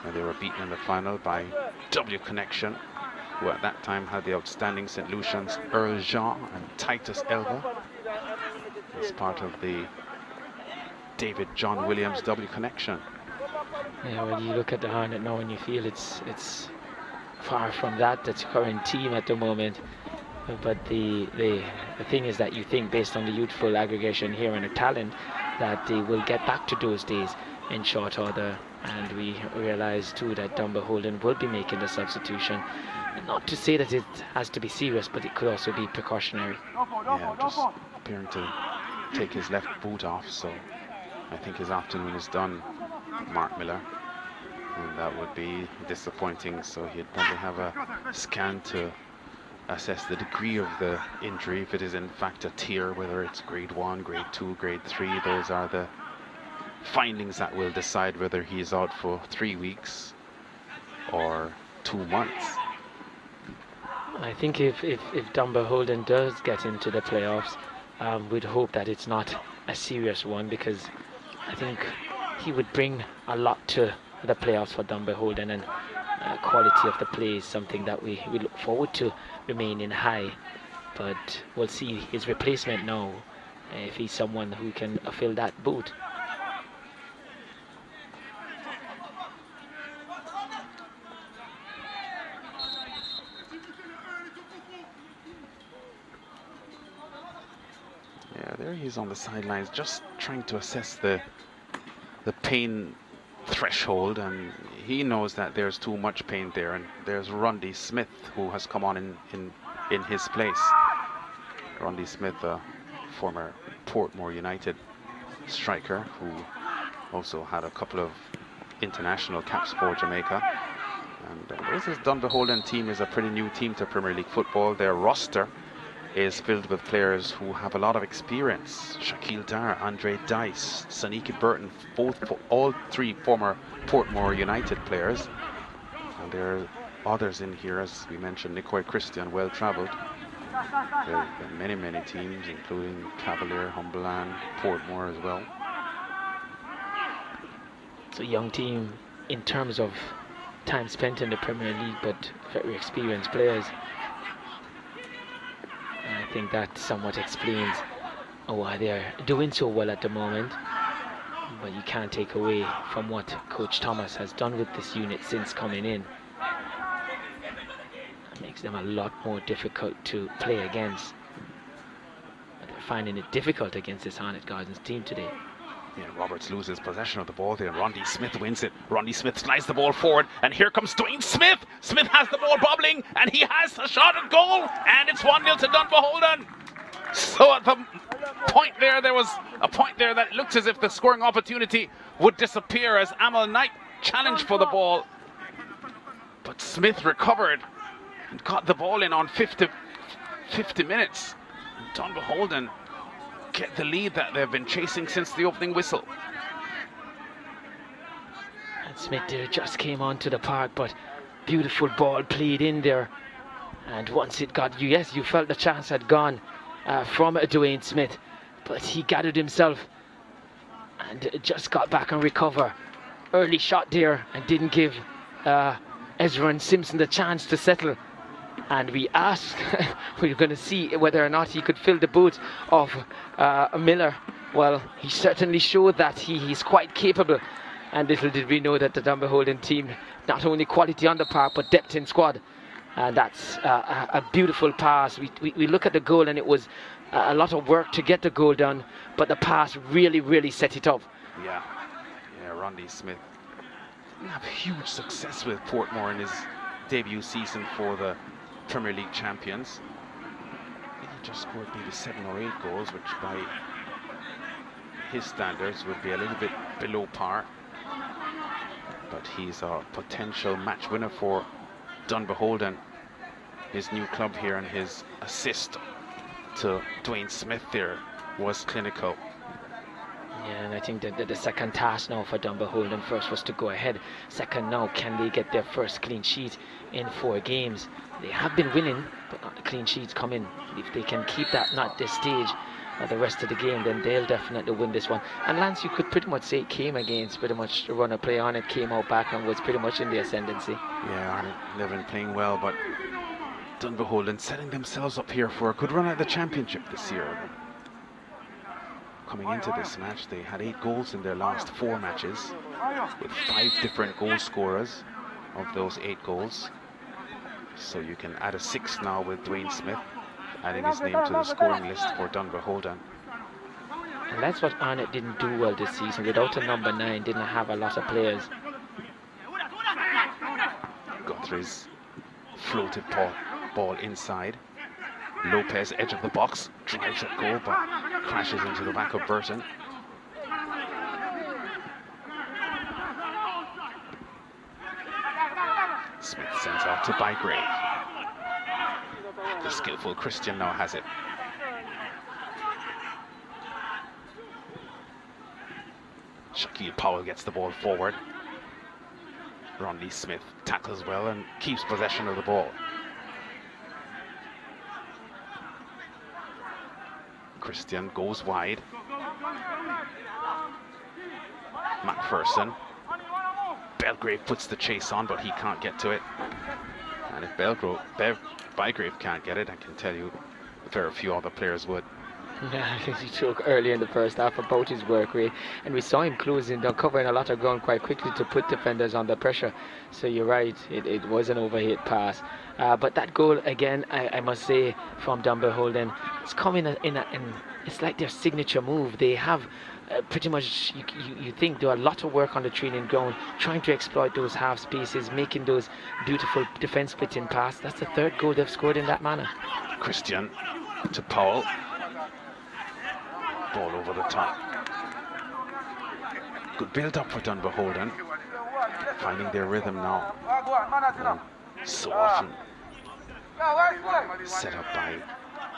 A: and they were beaten in the final by W Connection, who at that time had the outstanding St. Lucians Earl Jean and Titus Elva as part of the David John Williams W Connection.
B: Yeah, when you look at the Arnett now and you feel it's far from that's current team at the moment. But the thing is that you think, based on the youthful aggregation here and the talent, that they will get back to those days in short order. And we realize too that Dumbeholden will be making the substitution. Not to say that it has to be serious, but it could also be precautionary.
A: Yeah, just appearing to take his left boot off, so I think his afternoon is done, Mark Miller. And that would be disappointing, so he'd probably have a scan to assess the degree of the injury, if it is in fact a tear, whether it's grade 1, grade 2, grade 3. Those are the findings that will decide whether he is out for 3 weeks or 2 months.
B: I think if Dumbeholden does get into the playoffs, we'd hope that it's not a serious one, because I think he would bring a lot to the playoffs for Dumbeholden, and quality of the play is something that we look forward to remaining high. But we'll see his replacement now, if he's someone who can fill that boot.
A: Yeah, there he is on the sidelines, just trying to assess the pain threshold, and he knows that there's too much pain there. And there's Rundy Smith, who has come on in his place. Rundy Smith, a former Portmore United striker, who also had a couple of international caps for Jamaica. And this Dumbeholden team is a pretty new team to Premier League football. Their roster is filled with players who have a lot of experience. Shaquille Dar, Andre Dice, Saniki Burton, all three former Portmore United players. And there are others in here, as we mentioned, Nicoy Christian, well-travelled. There are many, many teams, including Cavalier, Humberland, Portmore as well.
B: It's a young team in terms of time spent in the Premier League, but very experienced players. I think that somewhat explains why they're doing so well at the moment. But you can't take away from what Coach Thomas has done with this unit since coming in. It makes them a lot more difficult to play against. But they're finding it difficult against this Arnett Gardens team today.
A: Yeah, Roberts loses possession of the ball there. Rondy Smith wins it. Rondy Smith slides the ball forward, and here comes Dwayne Smith. Smith has the ball bobbling, and he has a shot at goal, and it's 1-0 to Dumbeholden. So at the point there was a point there that looked as if the scoring opportunity would disappear as Amal Knight challenged for the ball. But Smith recovered and got the ball in on 50 minutes. Dumbeholden get the lead that they've been chasing since the opening whistle.
B: And Smith there just came onto the park, but beautiful ball played in there. And once it got you, yes, you felt the chance had gone from Dwayne Smith, but he gathered himself and just got back and recover. Early shot there and didn't give Ezra and Simpson the chance to settle. And we asked, we were going to see whether or not he could fill the boot of Miller. Well, he certainly showed that he's quite capable. And little did we know that the Dumbeholden team, not only quality on the park, but depth in squad. And that's a beautiful pass. We look at the goal, and it was a lot of work to get the goal done, but the pass really, really set it up.
A: Yeah, Rondy Smith have huge success with Portmore in his debut season for the Premier League champions. He just scored maybe 7 or 8 goals, which by his standards would be a little bit below par. but he's a potential match winner for Dumbeholden, his new club here, and his assist to Dwayne Smith there was clinical.
B: Yeah, and I think that the second task now for Dumbeholden, first was to go ahead. Second now, can they get their first clean sheet in 4 games? They have been winning, but not the clean sheets coming. If they can keep that, not this stage, the rest of the game, then they'll definitely win this one. And Lance, you could pretty much say it came against pretty much the run of play on it, came out back and was pretty much in the ascendancy.
A: Yeah, Arnett they've been playing well, but Dumbeholden setting themselves up here for a good run at the championship this year. Coming into this match, they had 8 goals in their last 4 matches, with 5 different goal scorers of those 8 goals. So you can add a 6th now with Dwayne Smith, adding his name to the scoring list for Dumbeholden.
B: And that's what Arnett didn't do well this season. Without a number 9, didn't have a lot of players.
A: Guthrie's floated ball inside. Lopez, edge of the box, drives at goal, but crashes into the back of Burton. Smith sends out to Bygrave. The skillful Christian now has it. Shaquille Powell gets the ball forward. Ronnie Smith tackles well and keeps possession of the ball. Christian goes wide. McPherson. Belgrave puts the chase on, but he can't get to it. And if Bygrave can't get it, I can tell you very few other players would.
B: Yeah, I think he took early in the first half about his work rate, and we saw him closing down, covering a lot of ground quite quickly to put defenders under pressure. So you're right, it was an overhit pass. But that goal again, I must say, from Dumbeholden, it's coming in it's like their signature move. They have pretty much, you think, do a lot of work on the training ground, trying to exploit those half spaces, making those beautiful defense splitting pass. That's the 3rd goal they've scored in that manner.
A: Christian to Powell. Ball over the top. Good build up for Dumbeholden, finding their rhythm now. So often set up by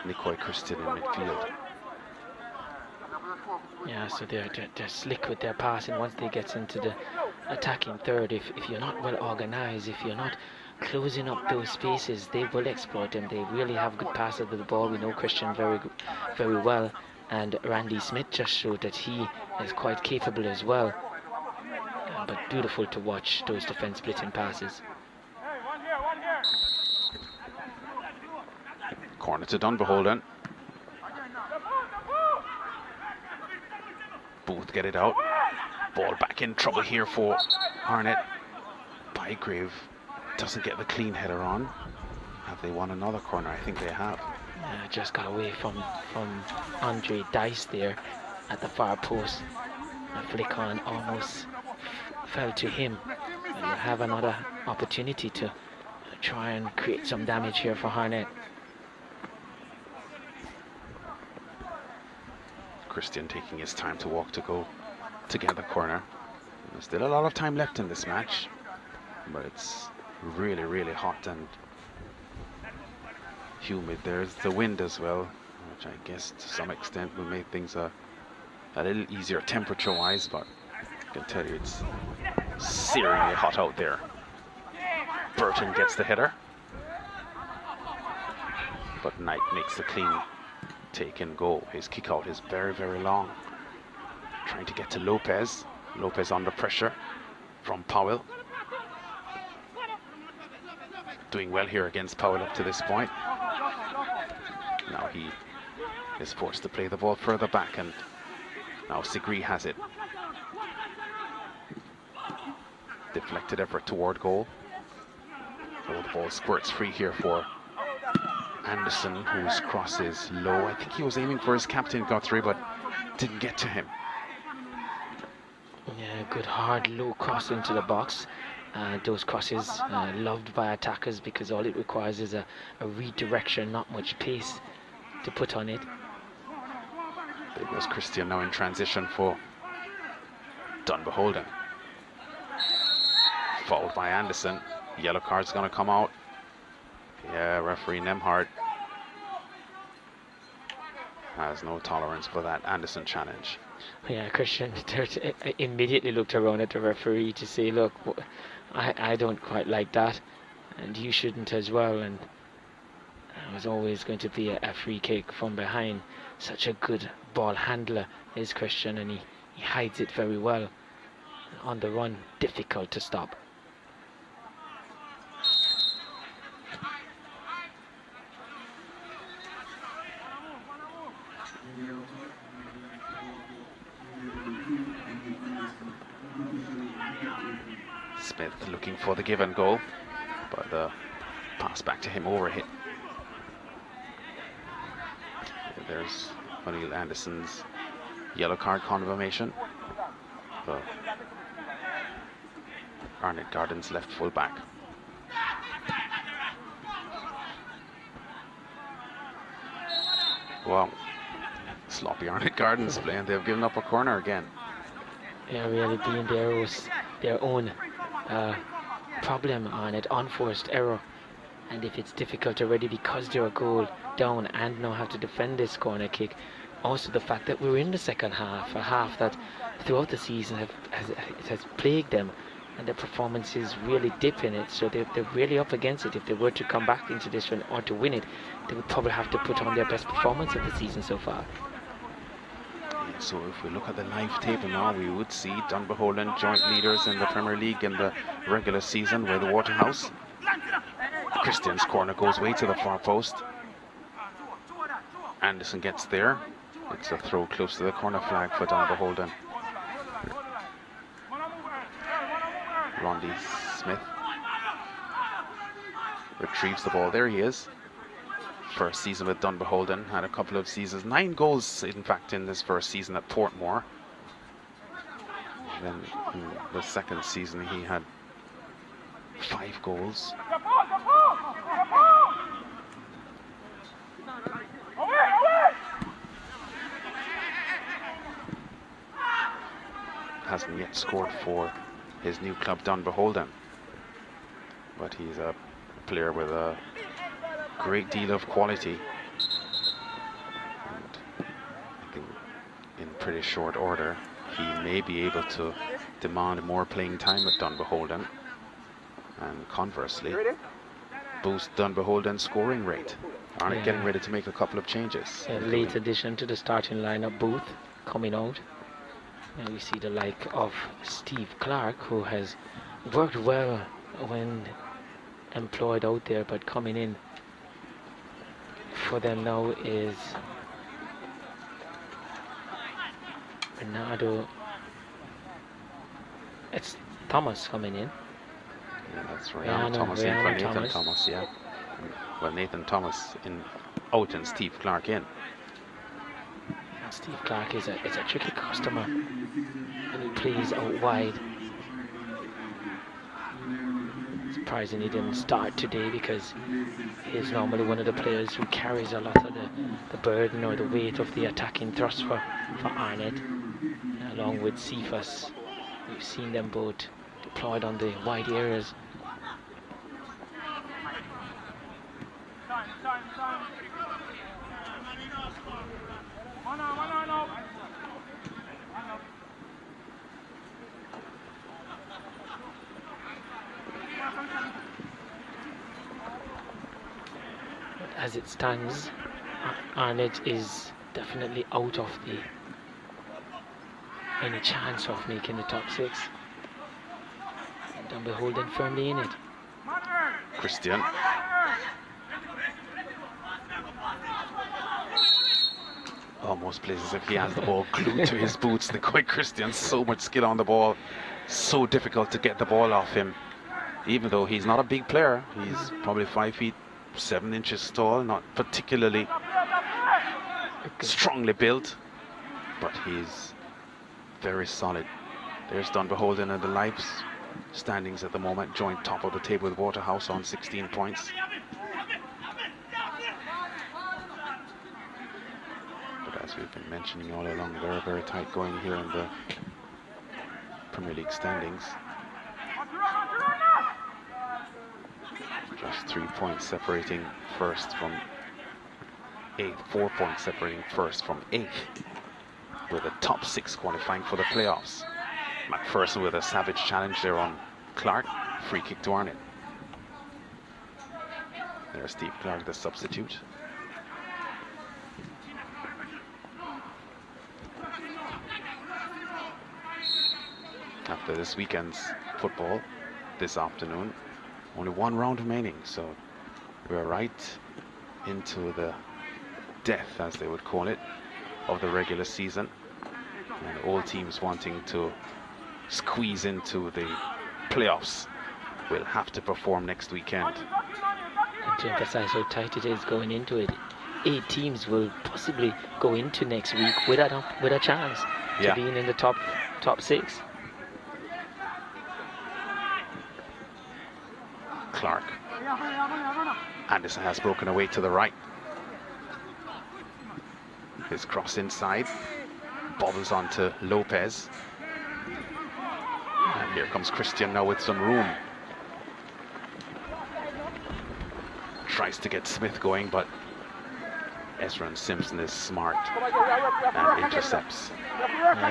A: Nicoy Christian in midfield.
B: Yeah, so they're slick with their passing once they get into the attacking third. If you're not well organized, if you're not closing up those spaces, they will exploit them. They really have good passes of the ball. We know Christian very well. And Randy Smith just showed that he is quite capable as well. But beautiful to watch those defense splitting passes.
A: Corner to Dumbeholden. Both get it out. Ball back in trouble here for Arnett. Bygrave doesn't get the clean header on. Have they won another corner? I think they have.
B: Just got away from Andre Dice there at the far post. A flick on almost fell to him. And you have another opportunity to try and create some damage here for Arnett.
A: Christian taking his time to walk to go to get the corner. There's still a lot of time left in this match, but it's really, really hot and humid. There's the wind as well, which I guess to some extent will make things a little easier temperature wise, but I can tell you it's searingly hot out there. Burton gets the header, but Knight makes the clean take and go. His kick out is very, very long. Trying to get to Lopez. Lopez under pressure from Powell. Doing well here against Powell up to this point. Now he is forced to play the ball further back, and now Sigri has it. Deflected effort toward goal. Oh, the ball squirts free here for Anderson, whose cross is low. I think he was aiming for his captain, Guthrie, but didn't get to him.
B: Yeah, good hard low cross into the box. Those crosses loved by attackers because all it requires is a redirection, not much pace to put on it.
A: There goes Christian now in transition for Dumbeholden. fouled by Anderson. Yellow card's going to come out. Yeah, referee Nemhard has no tolerance for that Anderson challenge.
B: Yeah, Christian immediately looked around at the referee to say, look, I don't quite like that, and you shouldn't as well. And it was always going to be a free kick from behind. Such a good ball handler is Christian, and he hides it very well. On the run, difficult to stop.
A: Smith looking for the give and go, but the pass back to him overhit. There's O'Neill Anderson's yellow card confirmation. The Arnett Gardens left full back. Wow, sloppy Arnett Gardens playing. They've given up a corner again.
B: Yeah, really being their own problem on it, unforced error. And if it's difficult already because they're a goal down and now have to defend this corner kick, also the fact that we're in the second half, a half that throughout the season has plagued them, and their performances really dip in it, so they're really up against it. If they were to come back into this one or to win it, they would probably have to put on their best performance of the season so far.
A: So if we look at the live table now, we would see Dumbeholden joint leaders in the Premier League in the regular season with Waterhouse. Christian's corner goes way to the far post. Anderson gets there. It's a throw close to the corner flag for Dumbeholden. Rondy Smith retrieves the ball. There he is. First season with Dumbeholden, had a couple of seasons, 9 goals in fact in this first season at Portmore. Then in the second season he had 5 goals. Hasn't yet scored for his new club Dumbeholden, but he's a player with a great deal of quality, and I think in pretty short order he may be able to demand more playing time at Dumbeholden, and conversely boost Dumbeholden's scoring rate. Arnett getting ready to make a couple of changes.
B: A late addition to the starting lineup, Booth coming out. And we see the like of Steve Clark, who has worked well when employed out there, but coming in for them now is Bernardo. It's Thomas coming in.
A: Yeah, that's right. Thomas in for Nathan Thomas, yeah. Well, Nathan Thomas in out and Steve Clark in.
B: Steve Clark is a tricky customer, and he plays out wide. Surprising he didn't start today, because he's normally one of the players who carries a lot of the burden or the weight of the attacking thrust for Arnett, along with Cephas. We've seen them both deployed on the wide areas. As it stands, Arnett is definitely out of any chance of making the top 6. Dumbeholden firmly in it.
A: Christian. Almost plays as if he has the ball glued to his boots. The quick Christian, so much skill on the ball, so difficult to get the ball off him. Even though he's not a big player, he's probably 5 feet 7 inches tall, not particularly strongly built, but he's very solid. There's Dumbeholden in the live standings at the moment, joint top of the table with Waterhouse on 16 points. But as we've been mentioning all along, very, very tight going here in the Premier League standings. Just 3 points separating first from 8th, 4 points separating first from 8th, with the top 6 qualifying for the playoffs. McPherson with a savage challenge there on Clark. Free kick to Arnett. There's Steve Clark, the substitute. After this weekend's football this afternoon, only one round remaining, so we're right into the death, as they would call it, of the regular season, and all teams wanting to squeeze into the playoffs will have to perform next weekend.
B: And to emphasize how tight it is going into it, 8 teams will possibly go into next week with a chance to being in the top 6.
A: Clark. Anderson has broken away to the right. His cross inside. Bobbles onto Lopez. And here comes Christian now with some room. Tries to get Smith going, but Ezra and Simpson is smart and intercepts.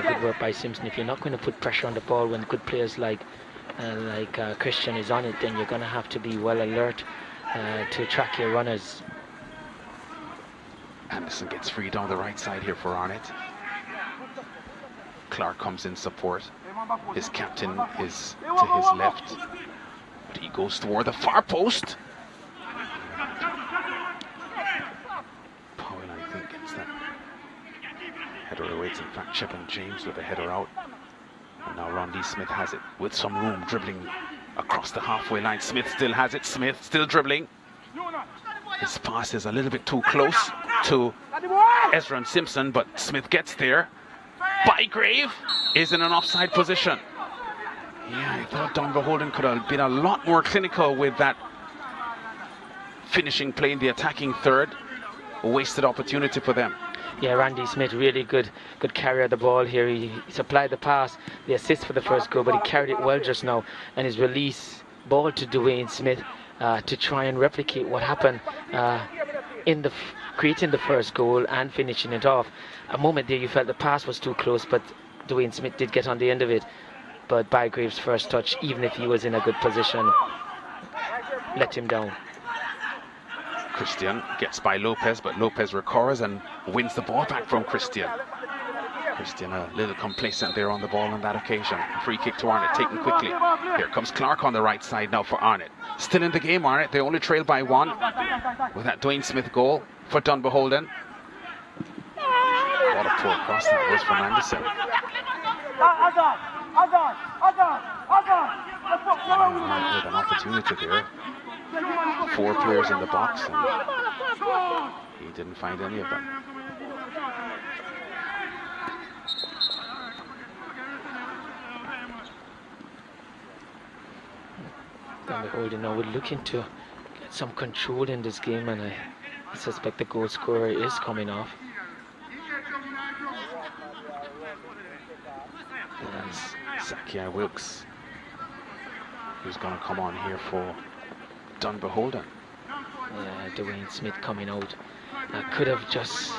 B: Good work by Simpson. If you're not going to put pressure on the ball when good players like Christian is on it, then you're going to have to be well alert to track your runners.
A: Anderson gets free down the right side here for Arnett. Clark comes in support. His captain is to his left, but he goes toward the far post. Powell, I think, gets that header away. It's in fact Shepard James with a header out. And now Rondy Smith has it with some room, dribbling across the halfway line. Smith still has it. Smith still dribbling. His pass is a little bit too close to Ezra and Simpson, but Smith gets there. Bygrave is in an offside position. Yeah, I thought Dumbeholden could have been a lot more clinical with that finishing play in the attacking third. A wasted opportunity for them.
B: Yeah, Randy Smith, really good carrier of the ball here. He supplied the pass, the assist for the first goal, but he carried it well just now. And his release ball to Dwayne Smith to try and replicate what happened in creating the first goal and finishing it off. A moment there you felt the pass was too close, but Dwayne Smith did get on the end of it. But Bygrave's first touch, even if he was in a good position, let him down.
A: Christian gets by Lopez, but Lopez recovers and wins the ball back from Christian. Christian a little complacent there on the ball on that occasion. Free kick to Arnett, taken quickly. Here comes Clark on the right side now for Arnett. Still in the game, Arnett. They only trail by 1 with that Dwayne Smith goal for Dumbeholden. What a poor cross that was from Anderson. With an opportunity there. 4 players in the box, and he didn't find any of them.
B: Dumbeholden now would looking to get some control in this game, and I suspect the goal scorer is coming off.
A: And Zakia Wilkes, who's going to come on here for Dumbeholden.
B: Dwayne Smith coming out. Could have just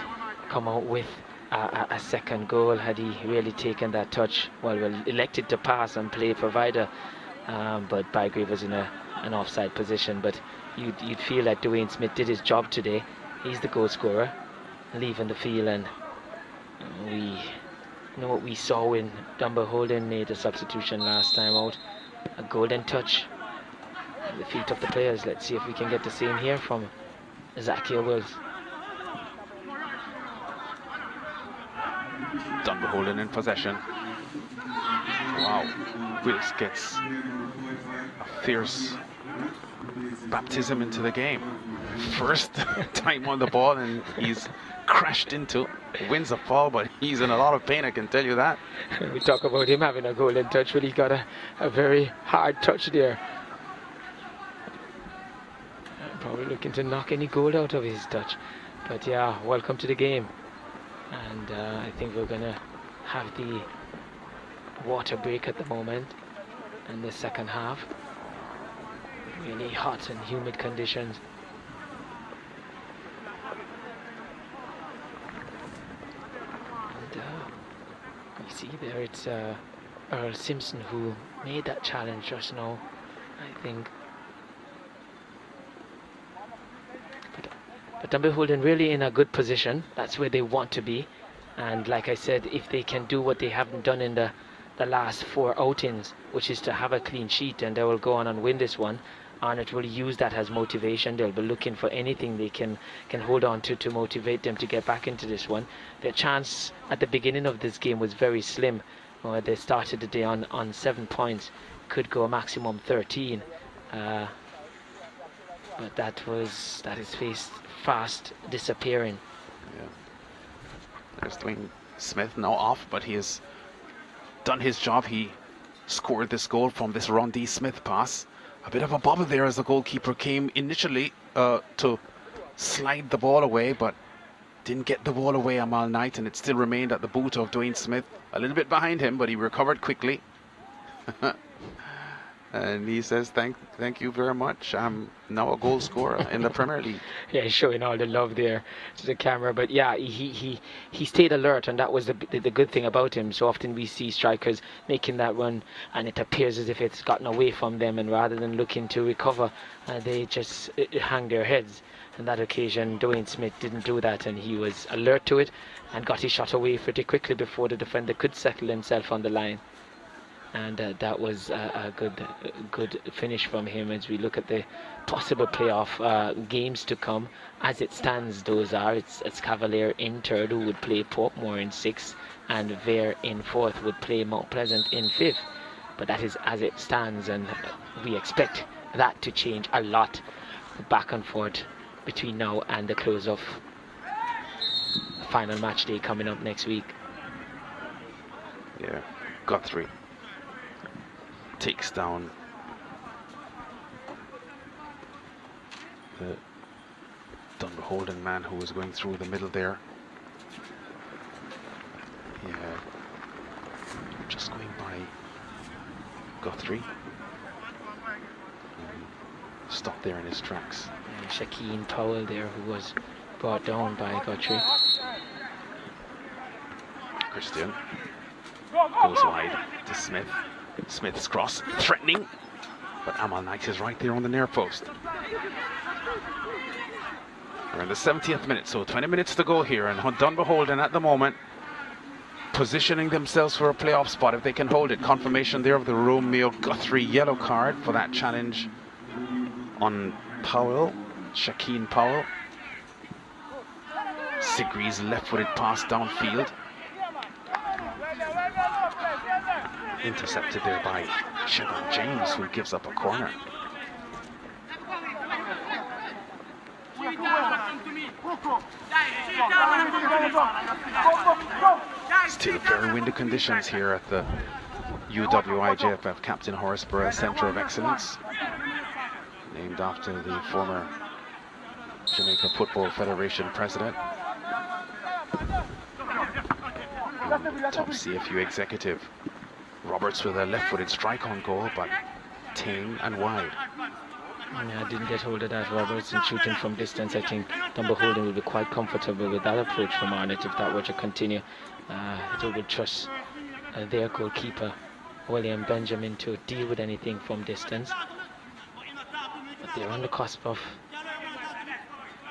B: come out with a second goal had he really taken that touch. Well, elected to pass and play provider, but Bygrave was in an offside position. But you'd feel that Dwayne Smith did his job today. He's the goal scorer, leaving the field, and we know what we saw when Dumbeholden made a substitution last time out. A golden touch. The feet of the players. Let's see if we can get the same here from Zakia Wills.
A: Dumbeholden in possession. Wow. Wills gets a fierce baptism into the game. First time on the ball, and he's crashed into. Wins a fall, but he's in a lot of pain, I can tell you that.
B: We talk about him having a golden touch, but he got a very hard touch there. Probably looking to knock any goal out of his touch. But yeah, welcome to the game. And I think we're going to have the water break at the moment in the second half. Really hot and humid conditions. And you see there, it's Earl Simpson who made that challenge just now, I think. But Dumbeholden really in a good position. That's where they want to be. And like I said, if they can do what they haven't done in the last 4 outings, which is to have a clean sheet, and they will go on and win this one, Arnett will use that as motivation. They'll be looking for anything they can hold on to motivate them to get back into this one. Their chance at the beginning of this game was very slim. They started the day on 7 points, could go a maximum 13. But that is fast disappearing.
A: Yeah. There's Dwayne Smith now off, but he has done his job. He scored this goal from this Ron D. Smith pass. A bit of a bobble there as the goalkeeper came initially to slide the ball away, but didn't get the ball away Amal Knight, and it still remained at the boot of Dwayne Smith. A little bit behind him, but he recovered quickly. And he says, thank you very much. I'm now a goal scorer in the Premier League.
B: Yeah, he's showing all the love there to the camera. But yeah, he stayed alert, and that was the good thing about him. So often we see strikers making that run, and it appears as if it's gotten away from them, and rather than looking to recover, they just hang their heads. On that occasion, Dwayne Smith didn't do that, and he was alert to it and got his shot away pretty quickly before the defender could settle himself on the line. And that was a good finish from him. As we look at the possible playoff games to come, as it stands, those are it's Cavalier in 3rd, who would play Portmore in 6th, and Vere in 4th would play Mount Pleasant in 5th. But that is as it stands, and we expect that to change a lot back and forth between now and the close of the final match day coming up next week.
A: Yeah, Guthrie takes down the Dumbeholden man who was going through the middle there. Yeah, just going by Guthrie. Stopped there in his tracks.
B: And Shakeen Powell there, who was brought down by Guthrie.
A: Christian goes wide to Smith. Smith's cross, threatening, but Amal Knight is right there on the near post. We're in the 70th minute, so 20 minutes to go here, and Dumbeholden at the moment positioning themselves for a playoff spot if they can hold it. Confirmation there of the Romeo Guthrie yellow card for that challenge on Powell, Shakeen Powell. Sigri's left-footed pass downfield. Intercepted there by Chevron James, who gives up a corner. Still very windy conditions here at the UWI-JFF Captain Horace Burrell Centre of Excellence, named after the former Jamaica Football Federation president, top CFU executive. Roberts with a left-footed strike on goal, but tame and wide.
B: Yeah, I didn't get hold of that, Roberts, and shooting from distance. I think Dumbeholden will be quite comfortable with that approach from Arnett if that were to continue. They would trust their goalkeeper, William Benjamin, to deal with anything from distance. But they're on the cusp of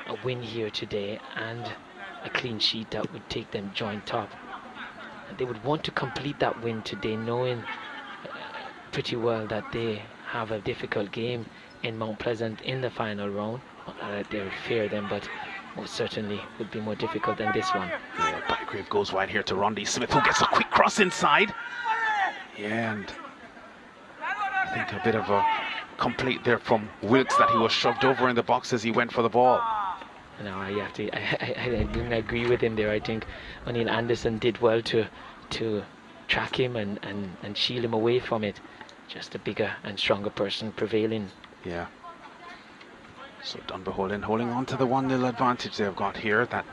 B: a win here today and a clean sheet that would take them joint top. They would want to complete that win today, knowing pretty well that they have a difficult game in Mount Pleasant in the final round. Not that they would fear them, but most certainly would be more difficult than this one.
A: Yeah, Bygrave goes wide here to Rondi Smith, who gets a quick cross inside. Yeah, and I think a bit of a complaint there from Wilkes that he was shoved over in the box as he went for the ball.
B: No, I didn't agree with him there. I think O'Neill Anderson did well to track him and shield him away from it. Just a bigger and stronger person prevailing.
A: Yeah. So Dumbeholden holding on to the 1-0 advantage they've got here. That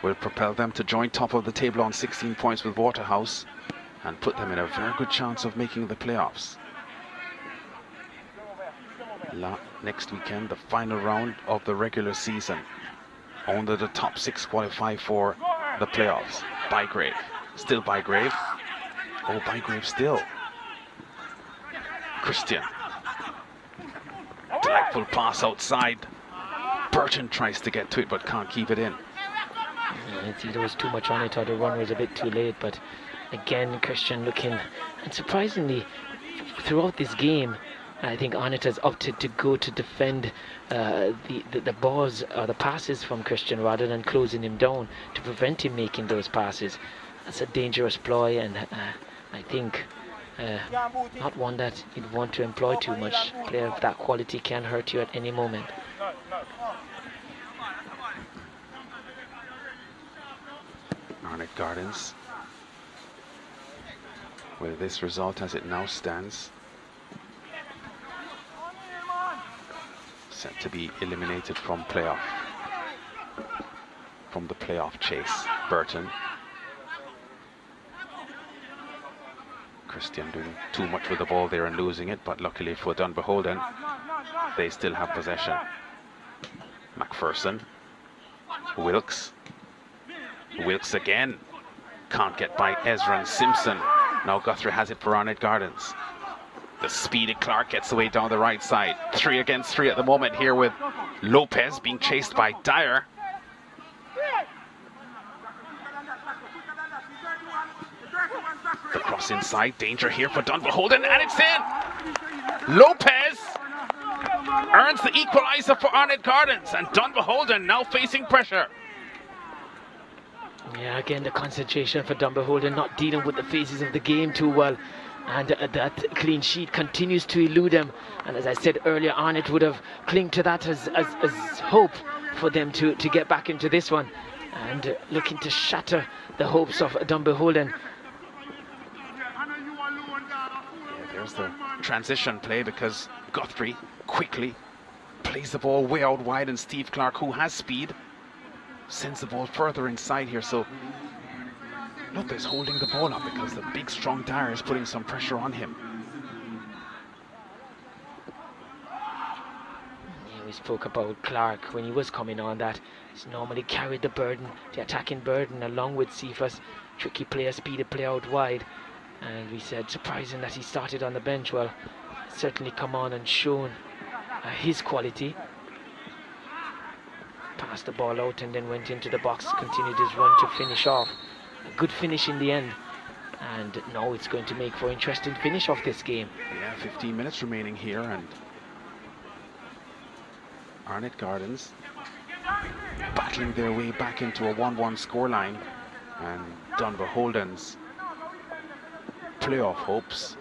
A: will propel them to join top of the table on 16 points with Waterhouse and put them in a very good chance of making the playoffs. Next weekend, the final round of the regular season. Only the top 6 qualify for the playoffs. Bygrave, still Bygrave. Oh, Bygrave still. Christian. Delightful pass outside. Burton tries to get to it but can't keep it in.
B: I think there was too much on it, or the run was a bit too late, but again, Christian looking, and surprisingly, throughout this game, I think Arnett has opted to go to defend the balls or the passes from Christian rather than closing him down to prevent him making those passes. That's a dangerous ploy, and I think not one that you'd want to employ too much. A player of that quality can hurt you at any moment.
A: Arnett Gardens, with this result as it now stands, set to be eliminated from the playoff chase. Burton. Christian doing too much with the ball there and losing it, but luckily for Dumbeholden, they still have possession. McPherson. Wilkes. Wilkes again. Can't get by Ezra and Simpson. Now Guthrie has it for Arnett Gardens. The speedy Clark gets away down the right side. 3 against 3 at the moment here with Lopez being chased by Dyer. The cross inside. Danger here for Dumbeholden, and it's in! Lopez earns the equalizer for Arnett Gardens, and Dumbeholden now facing pressure.
B: Yeah, again, the concentration for Dumbeholden, not dealing with the phases of the game too well. And that clean sheet continues to elude them. And as I said earlier, Arnett would have clinged to that as hope for them to get back into this one. And looking to shatter the hopes of Dumbeholden.
A: Yeah, there's the transition play because Guthrie quickly plays the ball way out wide, and Steve Clark, who has speed, sends the ball further inside here. So Lopez holding the ball up because the big strong Dyer is putting some pressure on him.
B: Yeah, we spoke about Clark when he was coming on, that he's normally carried the burden, the attacking burden, along with Cephas. Tricky player, speedy play out wide. And we said surprising that he started on the bench. Well, certainly come on and shown his quality. Passed the ball out and then went into the box, continued his run to finish off. A good finish in the end, and now it's going to make for an interesting finish of this game.
A: Yeah, 15 minutes remaining here, and Arnett Gardens battling their way back into a 1-1 scoreline, and Dumbeholden's playoff hopes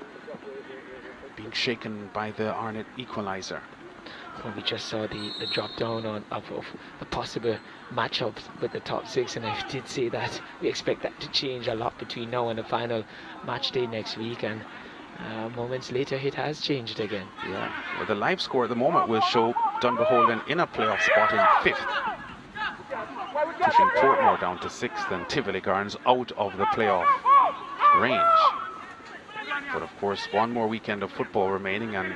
A: being shaken by the Arnett equalizer.
B: Well, we just saw the drop down of the possible matchups with the top 6, and I did say that we expect that to change a lot between now and the final match day next week, and moments later it has changed again.
A: Yeah, well, the live score at the moment will show Dumbeholden in a playoff spot in 5th, pushing Portmore down to 6th, and Tivoli Gardens out of the playoff range. But of course, one more weekend of football remaining, and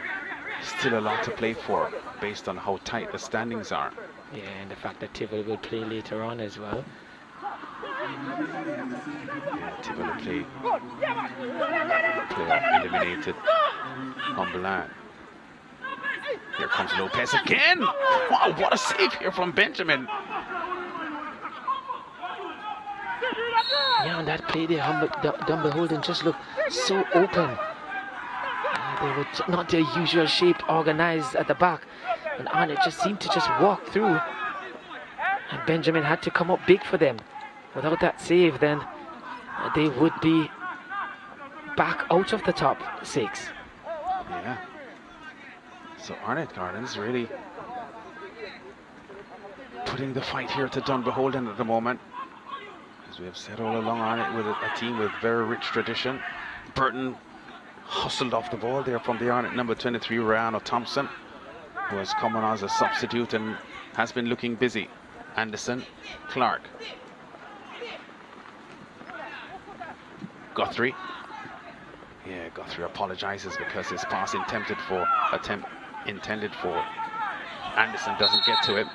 A: still a lot to play for based on how tight the standings are.
B: Yeah, and the fact that Tivoli will play later on as well.
A: Yeah, Tivoli play player eliminated Cumberland. Here comes Lopez again. Wow, what a save here from Benjamin.
B: Yeah, on that play there, Dumbeholden just looked so open. They were not their usual shaped, organized at the back, and Arnett just seemed to just walk through, and Benjamin had to come up big for them. Without that save, then they would be back out of the top 6.
A: Yeah. So Arnett Gardens really putting the fight here to Dumbeholden at the moment. As we have said all along, Arnett with a team with very rich tradition. Burton hustled off the ball there from the Arnett number 23, Rihanna Thompson, who has come on as a substitute and has been looking busy. Anderson, Clark, Guthrie. Yeah, Guthrie apologizes because his pass intended for. Anderson doesn't get to it.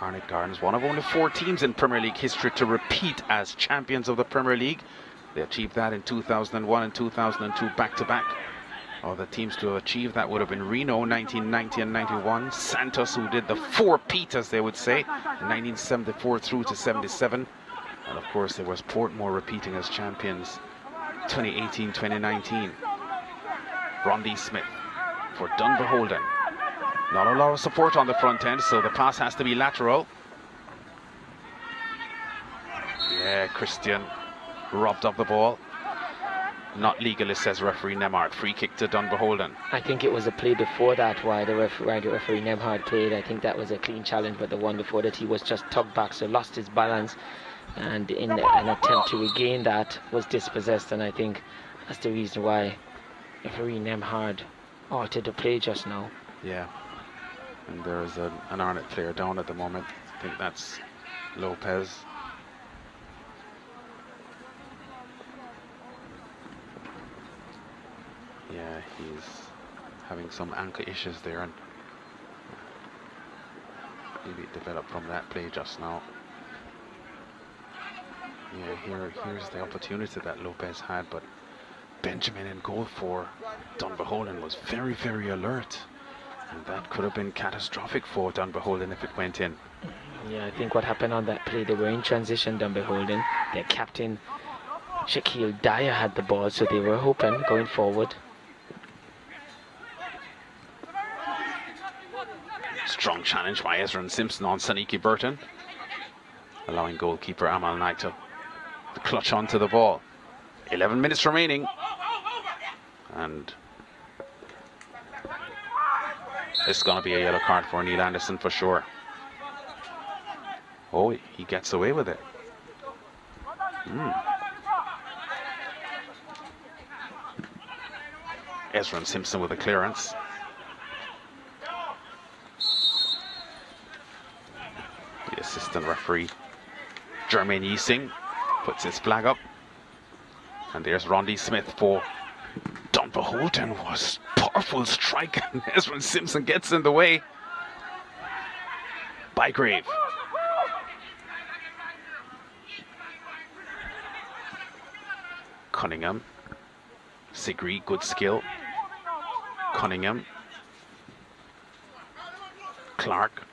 A: Arnett Gardens, one of only 4 teams in Premier League history to repeat as champions of the Premier League. They achieved that in 2001 and 2002 back-to-back. Other teams to have achieved that would have been Reno 1990 and 91, Santos, who did the 4-peat, as they would say, 1974 through to 77, and of course there was Portmore repeating as champions 2018-2019. Rondi Smith for Dumbeholden. Not a lot of support on the front end, so the pass has to be lateral. Yeah, Christian robbed of the ball. Not legally, says referee Nemhard. Free kick to Dumbeholden.
B: I think it was a play before that why the referee Nemhard played. I think that was a clean challenge, but the one before that he was just tugged back, so lost his balance, and in an attempt to regain that was dispossessed, and I think that's the reason why referee Nemhard altered the play just now.
A: Yeah, and there's an Arnett player down at the moment. I think that's Lopez. Yeah, he's having some ankle issues there, and maybe it developed from that play just now. Yeah, here's the opportunity that Lopez had, but Benjamin in goal for Dumbeholden was very, very alert, and that could have been catastrophic for Dumbeholden if it went in.
B: Yeah, I think what happened on that play, they were in transition, Dumbeholden. Their captain, Shaquille Dyer, had the ball, so they were open going forward.
A: Strong challenge by Ezra and Simpson on Saniki Burton, allowing goalkeeper Amal Knight to clutch onto the ball. 11 minutes remaining, and it's going to be a yellow card for Neil Anderson for sure. Oh, he gets away with it. Ezra and Simpson with a clearance. The assistant referee, Jermaine Yeasing, puts his flag up. And there's Rondi Smith for Dumbeholden. Was powerful strike, and Ezra Simpson gets in the way. Bygrave. Cunningham. Sigri, good skill. Cunningham. Clark.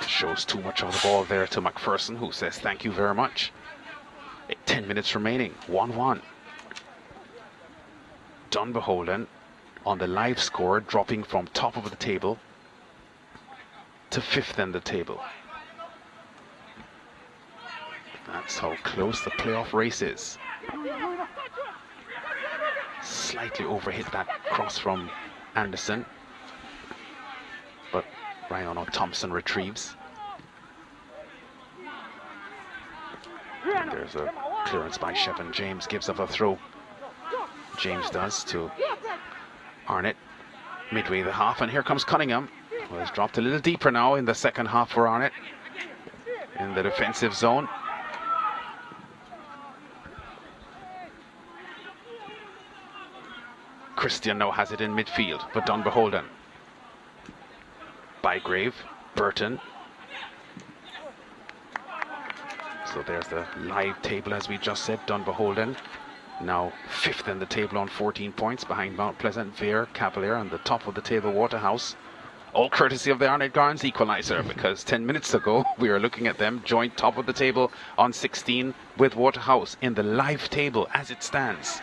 A: Shows too much of the ball there to McPherson, who says thank you very much. 10 minutes remaining, 1-1. Dumbeholden on the live score, dropping from top of the table to 5th in the table. That's how close the playoff race is. Slightly overhit that cross from Anderson, but Ryan Thompson retrieves. And there's a clearance by Shepard. James gives up a throw. James does to Arnett midway the half, and here comes Cunningham. Well, he's dropped a little deeper now in the second half for Arnett in the defensive zone. Christian now has it in midfield for Dumbeholden. Bygrave, Burton. So there's the live table, as we just said. Dumbeholden now 5th in the table on 14 points, behind Mount Pleasant, Vere, Cavalier, and the top of the table Waterhouse. All courtesy of the Arnett Gardens equalizer, because 10 minutes ago we were looking at them joint top of the table on 16 with Waterhouse in the live table as it stands.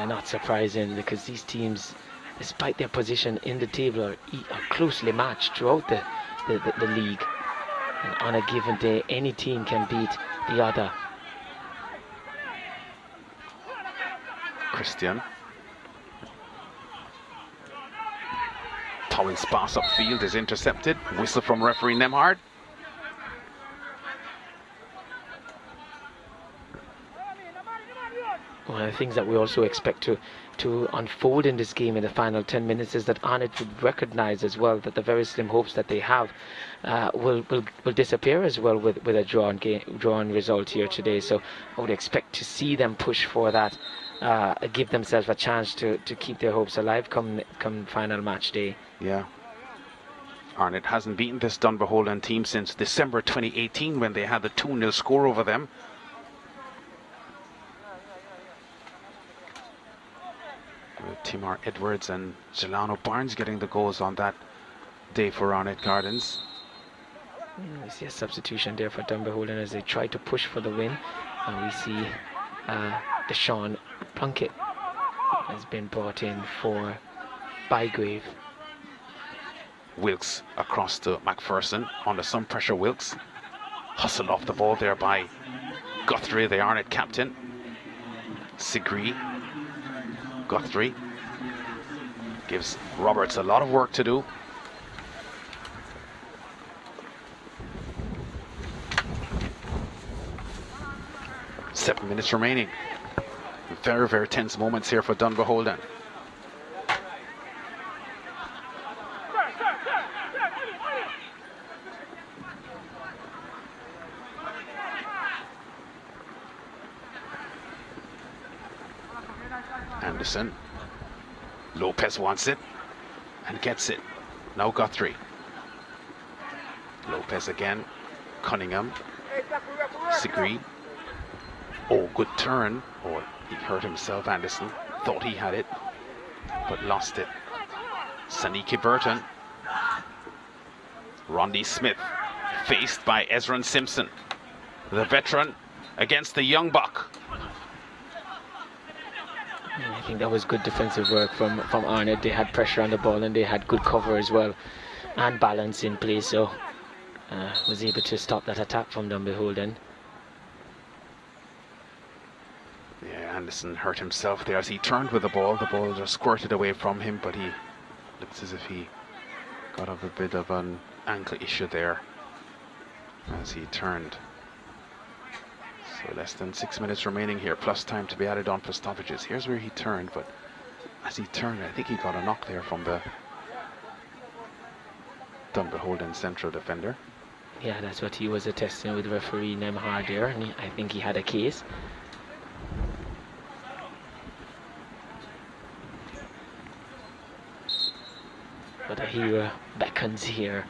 B: Not surprising, because these teams, despite their position in the table, are closely matched throughout the league. And on a given day, any team can beat the other.
A: Christian. Towins pass upfield is intercepted. Whistle from referee Nemhard.
B: One of the things that we also expect to unfold in this game in the final 10 minutes is that Arnett would recognize as well that the very slim hopes that they have will disappear as well with a drawn result here today. So I would expect to see them push for that give themselves a chance to keep their hopes alive come final match day.
A: Yeah. Arnett hasn't beaten this Dumbeholden team since December 2018 when they had the 2-0 score over them. With Timar Edwards and Jelano Barnes getting the goals on that day for Arnett Gardens.
B: We see a substitution there for Dumbeholden as they try to push for the win. And we see Deshaun Plunkett has been brought in for Bygrave.
A: Wilkes across to McPherson. Under some pressure, Wilkes hustled off the ball there by Guthrie, the Arnett captain. Sigree. Guthrie gives Roberts a lot of work to do. Seven minutes remaining. Very, very tense moments here for Dumbeholden. Anderson. Lopez wants it and gets it. Now Guthrie. Lopez again. Cunningham. Sigree. Oh, good turn. Oh, he hurt himself, Anderson. Thought he had it, but lost it. Saniki Burton. Rondi Smith. Faced by Ezran Simpson. The veteran against the young buck.
B: I think that was good defensive work from Arnett. They had pressure on the ball and they had good cover as well and balance in play, so was able to stop that attack from Dumbeholden.
A: Yeah, Anderson hurt himself there as he turned with the ball. The ball just squirted away from him, but he looks as if he got up a bit of an ankle issue there as he turned. So less than 6 minutes remaining here, plus time to be added on for stoppages. Here's where he turned, but as he turned, I think he got a knock there from the Dumbeholden central defender.
B: Yeah, that's what he was attesting with referee Nemhard there, and I think he had a case. But the hero beckons here.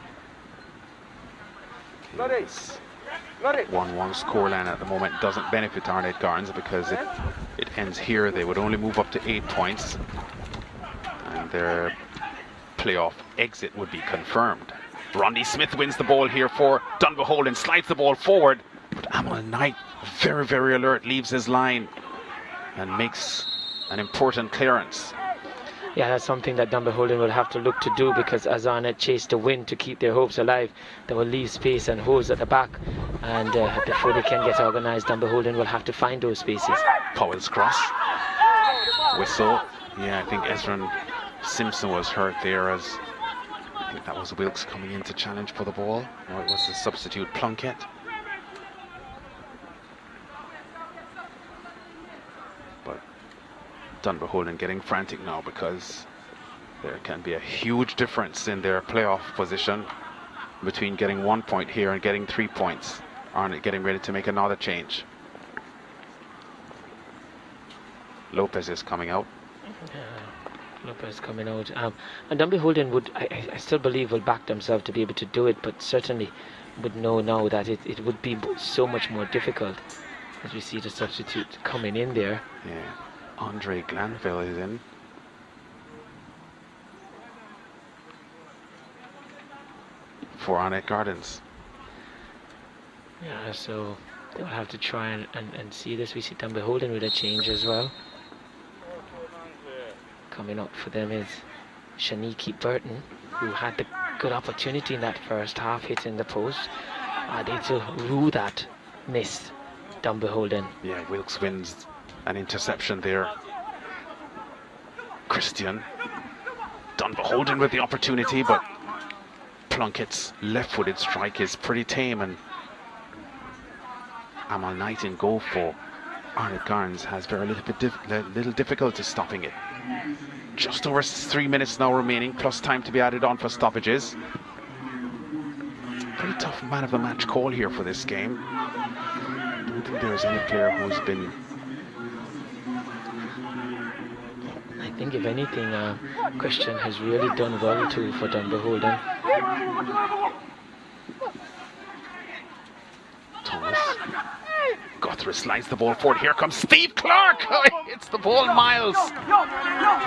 A: 1-1 scoreline at the moment doesn't benefit Arnett Gardens because it ends here. They would only move up to 8 points and their playoff exit would be confirmed. Rondi Smith wins the ball here for Dumbeholden, slides the ball forward, but Amal Knight, very, very alert, leaves his line and makes an important clearance.
B: Yeah, that's something that Dumbeholden will have to look to do, because as Arnett chase the win to keep their hopes alive, they will leave space and holes at the back, and before they can get organised, Dumbeholden will have to find those spaces.
A: Powell's cross. Whistle. Yeah, I think Ezran Simpson was hurt there, as I think that was Wilkes coming in to challenge for the ball. Or it was the substitute Plunkett. But Dumbeholden getting frantic now because there can be a huge difference in their playoff position between getting 1 point here and getting 3 points. Arnett getting ready to make another change. Lopez is coming out.
B: Lopez coming out. And Dumbeholden would, I still believe, will back themselves to be able to do it, but certainly would know now that it would be so much more difficult as we see the substitute coming in there.
A: Yeah, Andre Glanville is in. For Arnett Gardens.
B: Yeah, so they'll have to try and see this. We see Dumbeholden with a change as well. Coming up for them is Shaniki Burton, who had the good opportunity in that first half, hitting the post. They to rule that miss Dumbeholden.
A: Yeah, Wilkes wins an interception there. Christian Dumbeholden with the opportunity, but Plunkett's left-footed strike is pretty tame, and Amal Knight in goal for Arnett Gardens has very little difficulty stopping it. Just over 3 minutes now remaining, plus time to be added on for stoppages. Pretty tough man of the match call here for this game. I don't think there's any player who's been
B: think if anything, Christian has really done well too for Dumbeholden.
A: Thomas. Guthrie slides the ball forward. Here comes Steve Clark. It's the ball, Miles.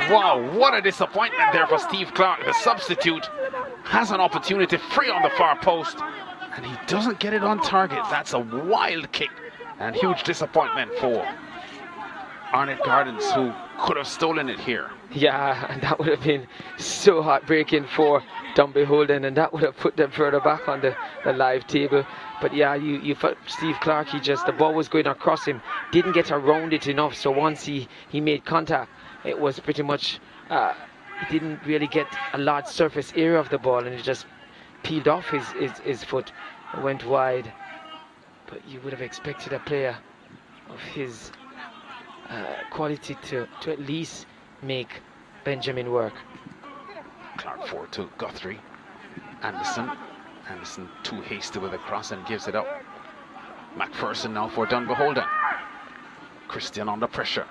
A: Wow, what a disappointment there for Steve Clark. The substitute has an opportunity free on the far post, and he doesn't get it on target. That's a wild kick and huge disappointment for Arnett Gardens, who could have stolen it here.
B: Yeah, and that would have been so heartbreaking for Dumbeholden, and that would have put them further back on the live table. But yeah, you felt Steve Clark, the ball was going across him, didn't get around it enough, so once he made contact, it was pretty much, he didn't really get a large surface area of the ball, and it just peeled off his foot, went wide. But you would have expected a player of his quality to at least make Benjamin work.
A: Clark forward to Guthrie. Anderson too hasty with a cross and gives it up. McPherson now for Dumbeholden. Christian under pressure.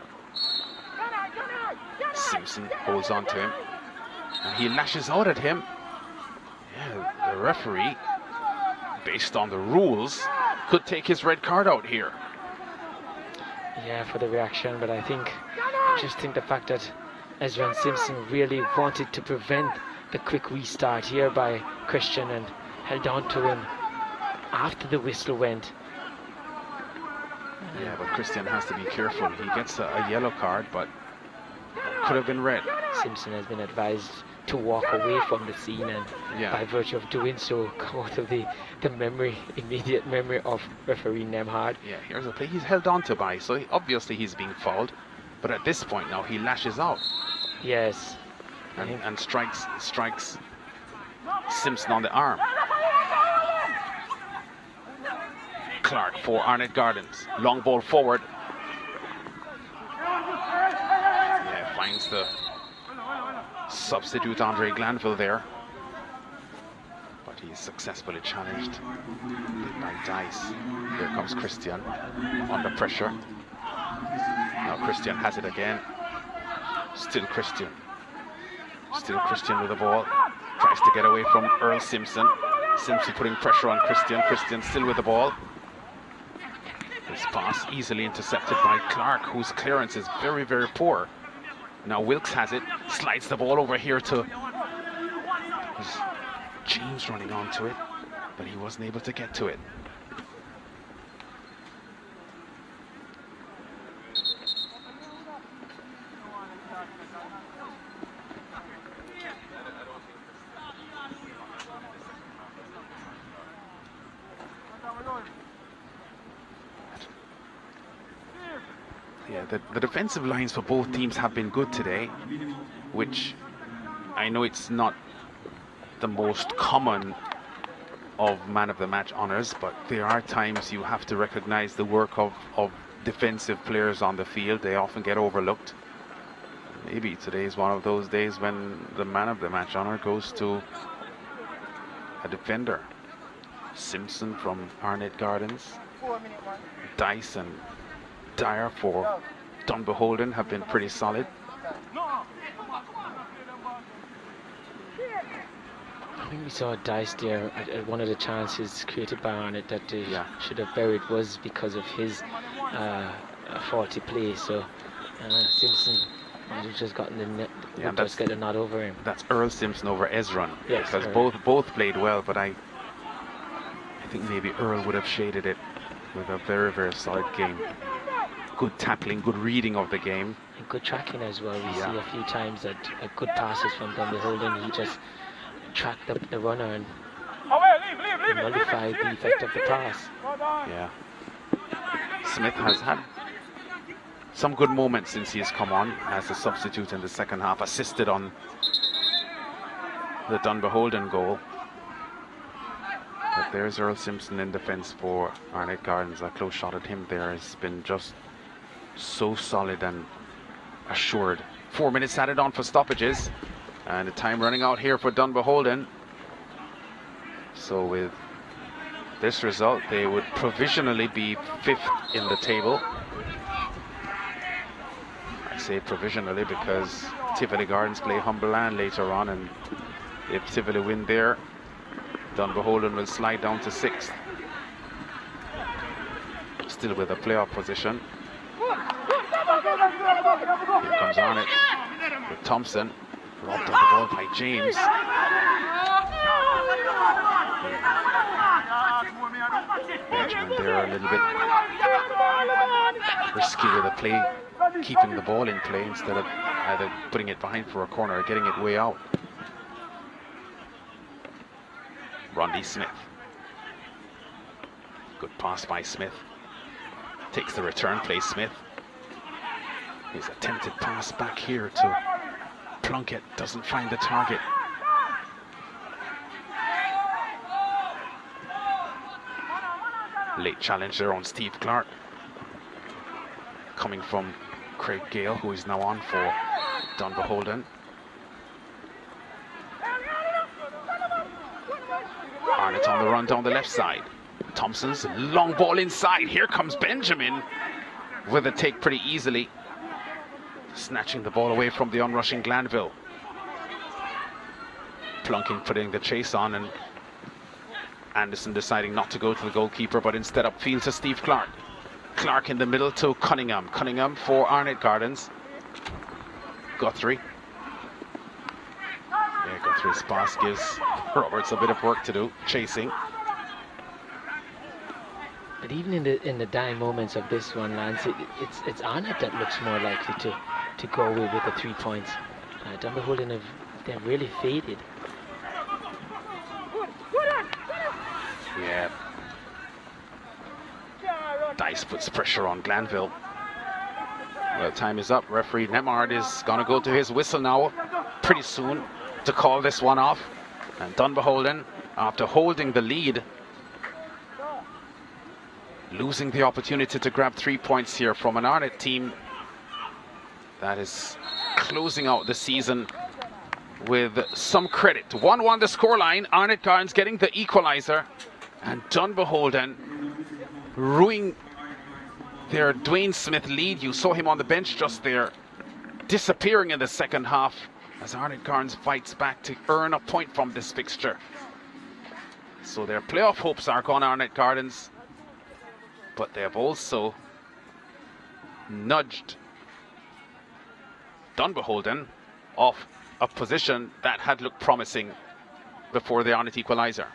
A: Simpson holds on to him, and he lashes out at him. Yeah, the referee, based on the rules, could take his red card out here.
B: Yeah, for the reaction, but I just think the fact that Ezra Simpson really wanted to prevent the quick restart here by Christian and held on to him after the whistle went.
A: Yeah, but Christian has to be careful. He gets a yellow card, but could have been red.
B: Simpson has been advised to walk away from the scene, and by virtue of doing so, come out of the immediate memory of referee Nemhard.
A: Yeah, here's a play he's held on to by, so obviously he's being fouled. But at this point now, he lashes out.
B: Yes.
A: And strikes Simpson on the arm. Clark for Arnett Gardens. Long ball forward. Yeah, finds the substitute Andre Glanville there. But he's successfully challenged by Dice. Here comes Christian under pressure. Now Christian has it again. Still Christian with the ball. Tries to get away from Earl Simpson. Simpson putting pressure on Christian. Christian still with the ball. This pass easily intercepted by Clark, whose clearance is very, very poor. Now Wilkes has it. Slides the ball over here to James running onto it, but he wasn't able to get to it. Yeah, the defensive lines for both teams have been good today, which I know it's not the most common of man of the match honors, but there are times you have to recognize the work of defensive players on the field. They often get overlooked. Maybe today is one of those days when the man of the match honor goes to a defender. Simpson from Arnett Gardens. Dice and Dyer for Dumbeholden have been pretty solid.
B: I think we saw Dice there at one of the chances created by Arnett that they should have buried was because of his faulty play. So Simpson might have just gotten the net, just get a nod over him.
A: That's Earl Simpson over Ezron.
B: Yes,
A: because both played well, but I think maybe Earl would have shaded it with a very, very solid game. Good tackling, good reading of the game.
B: And good tracking as well. We see a few times that good passes from Dumbeholden. He just tracked the runner and nullified the effect of the pass.
A: Yeah. Smith has had some good moments since he has come on as a substitute in the second half, assisted on the Dumbeholden goal. But there's Earl Simpson in defence for Arnett Gardens. A close shot at him there has been just so solid and assured. 4 minutes added on for stoppages, and the time running out here for Dumbeholden. So with this result, they would provisionally be 5th in the table. say provisionally because Tivoli Gardens play Humberland later on, and if Tivoli win there, Dumbeholden will slide down to 6th. Still with a playoff position. Here comes Arnett with Thompson. Robbed on the ball by James. Benjamin there a little bit risky with the play, keeping the ball in play instead of either putting it behind for a corner or getting it way out. Rondi Smith. Good pass by Smith. Takes the return play, Smith. His attempted pass back here to Plunkett, doesn't find the target. Late challenge there on Steve Clark. Coming from Craig Gale, who is now on for Dumbeholden. Arnett on the run down the left side. Thompson's long ball inside. Here comes Benjamin with a take pretty easily, snatching the ball away from the onrushing Glanville. Plunking putting the chase on, and Anderson deciding not to go to the goalkeeper but instead upfield to Steve Clark. Clark in the middle to Cunningham. Cunningham for Arnett Gardens. Guthrie. Yeah, Guthrie's pass gives Roberts a bit of work to do, chasing.
B: But even in the dying moments of this one, Lance, it's Arnett that looks more likely to go away with the 3 points. Dumbeholden they've really faded.
A: Yeah. Dice puts pressure on Glanville. Well, time is up. Referee Nemard is going to go to his whistle now pretty soon to call this one off. And Dumbeholden, after holding the lead, losing the opportunity to grab 3 points here from an Arnett team that is closing out the season with some credit. 1-1 the scoreline. Arnett Gardens getting the equalizer, and Dumbeholden ruining their Dwayne Smith lead. You saw him on the bench just there, disappearing in the second half as Arnett Gardens fights back to earn a point from this fixture. So their playoff hopes are gone, Arnett Gardens, but they have also nudged Dumbeholden off a position that had looked promising before the Arnett equalizer.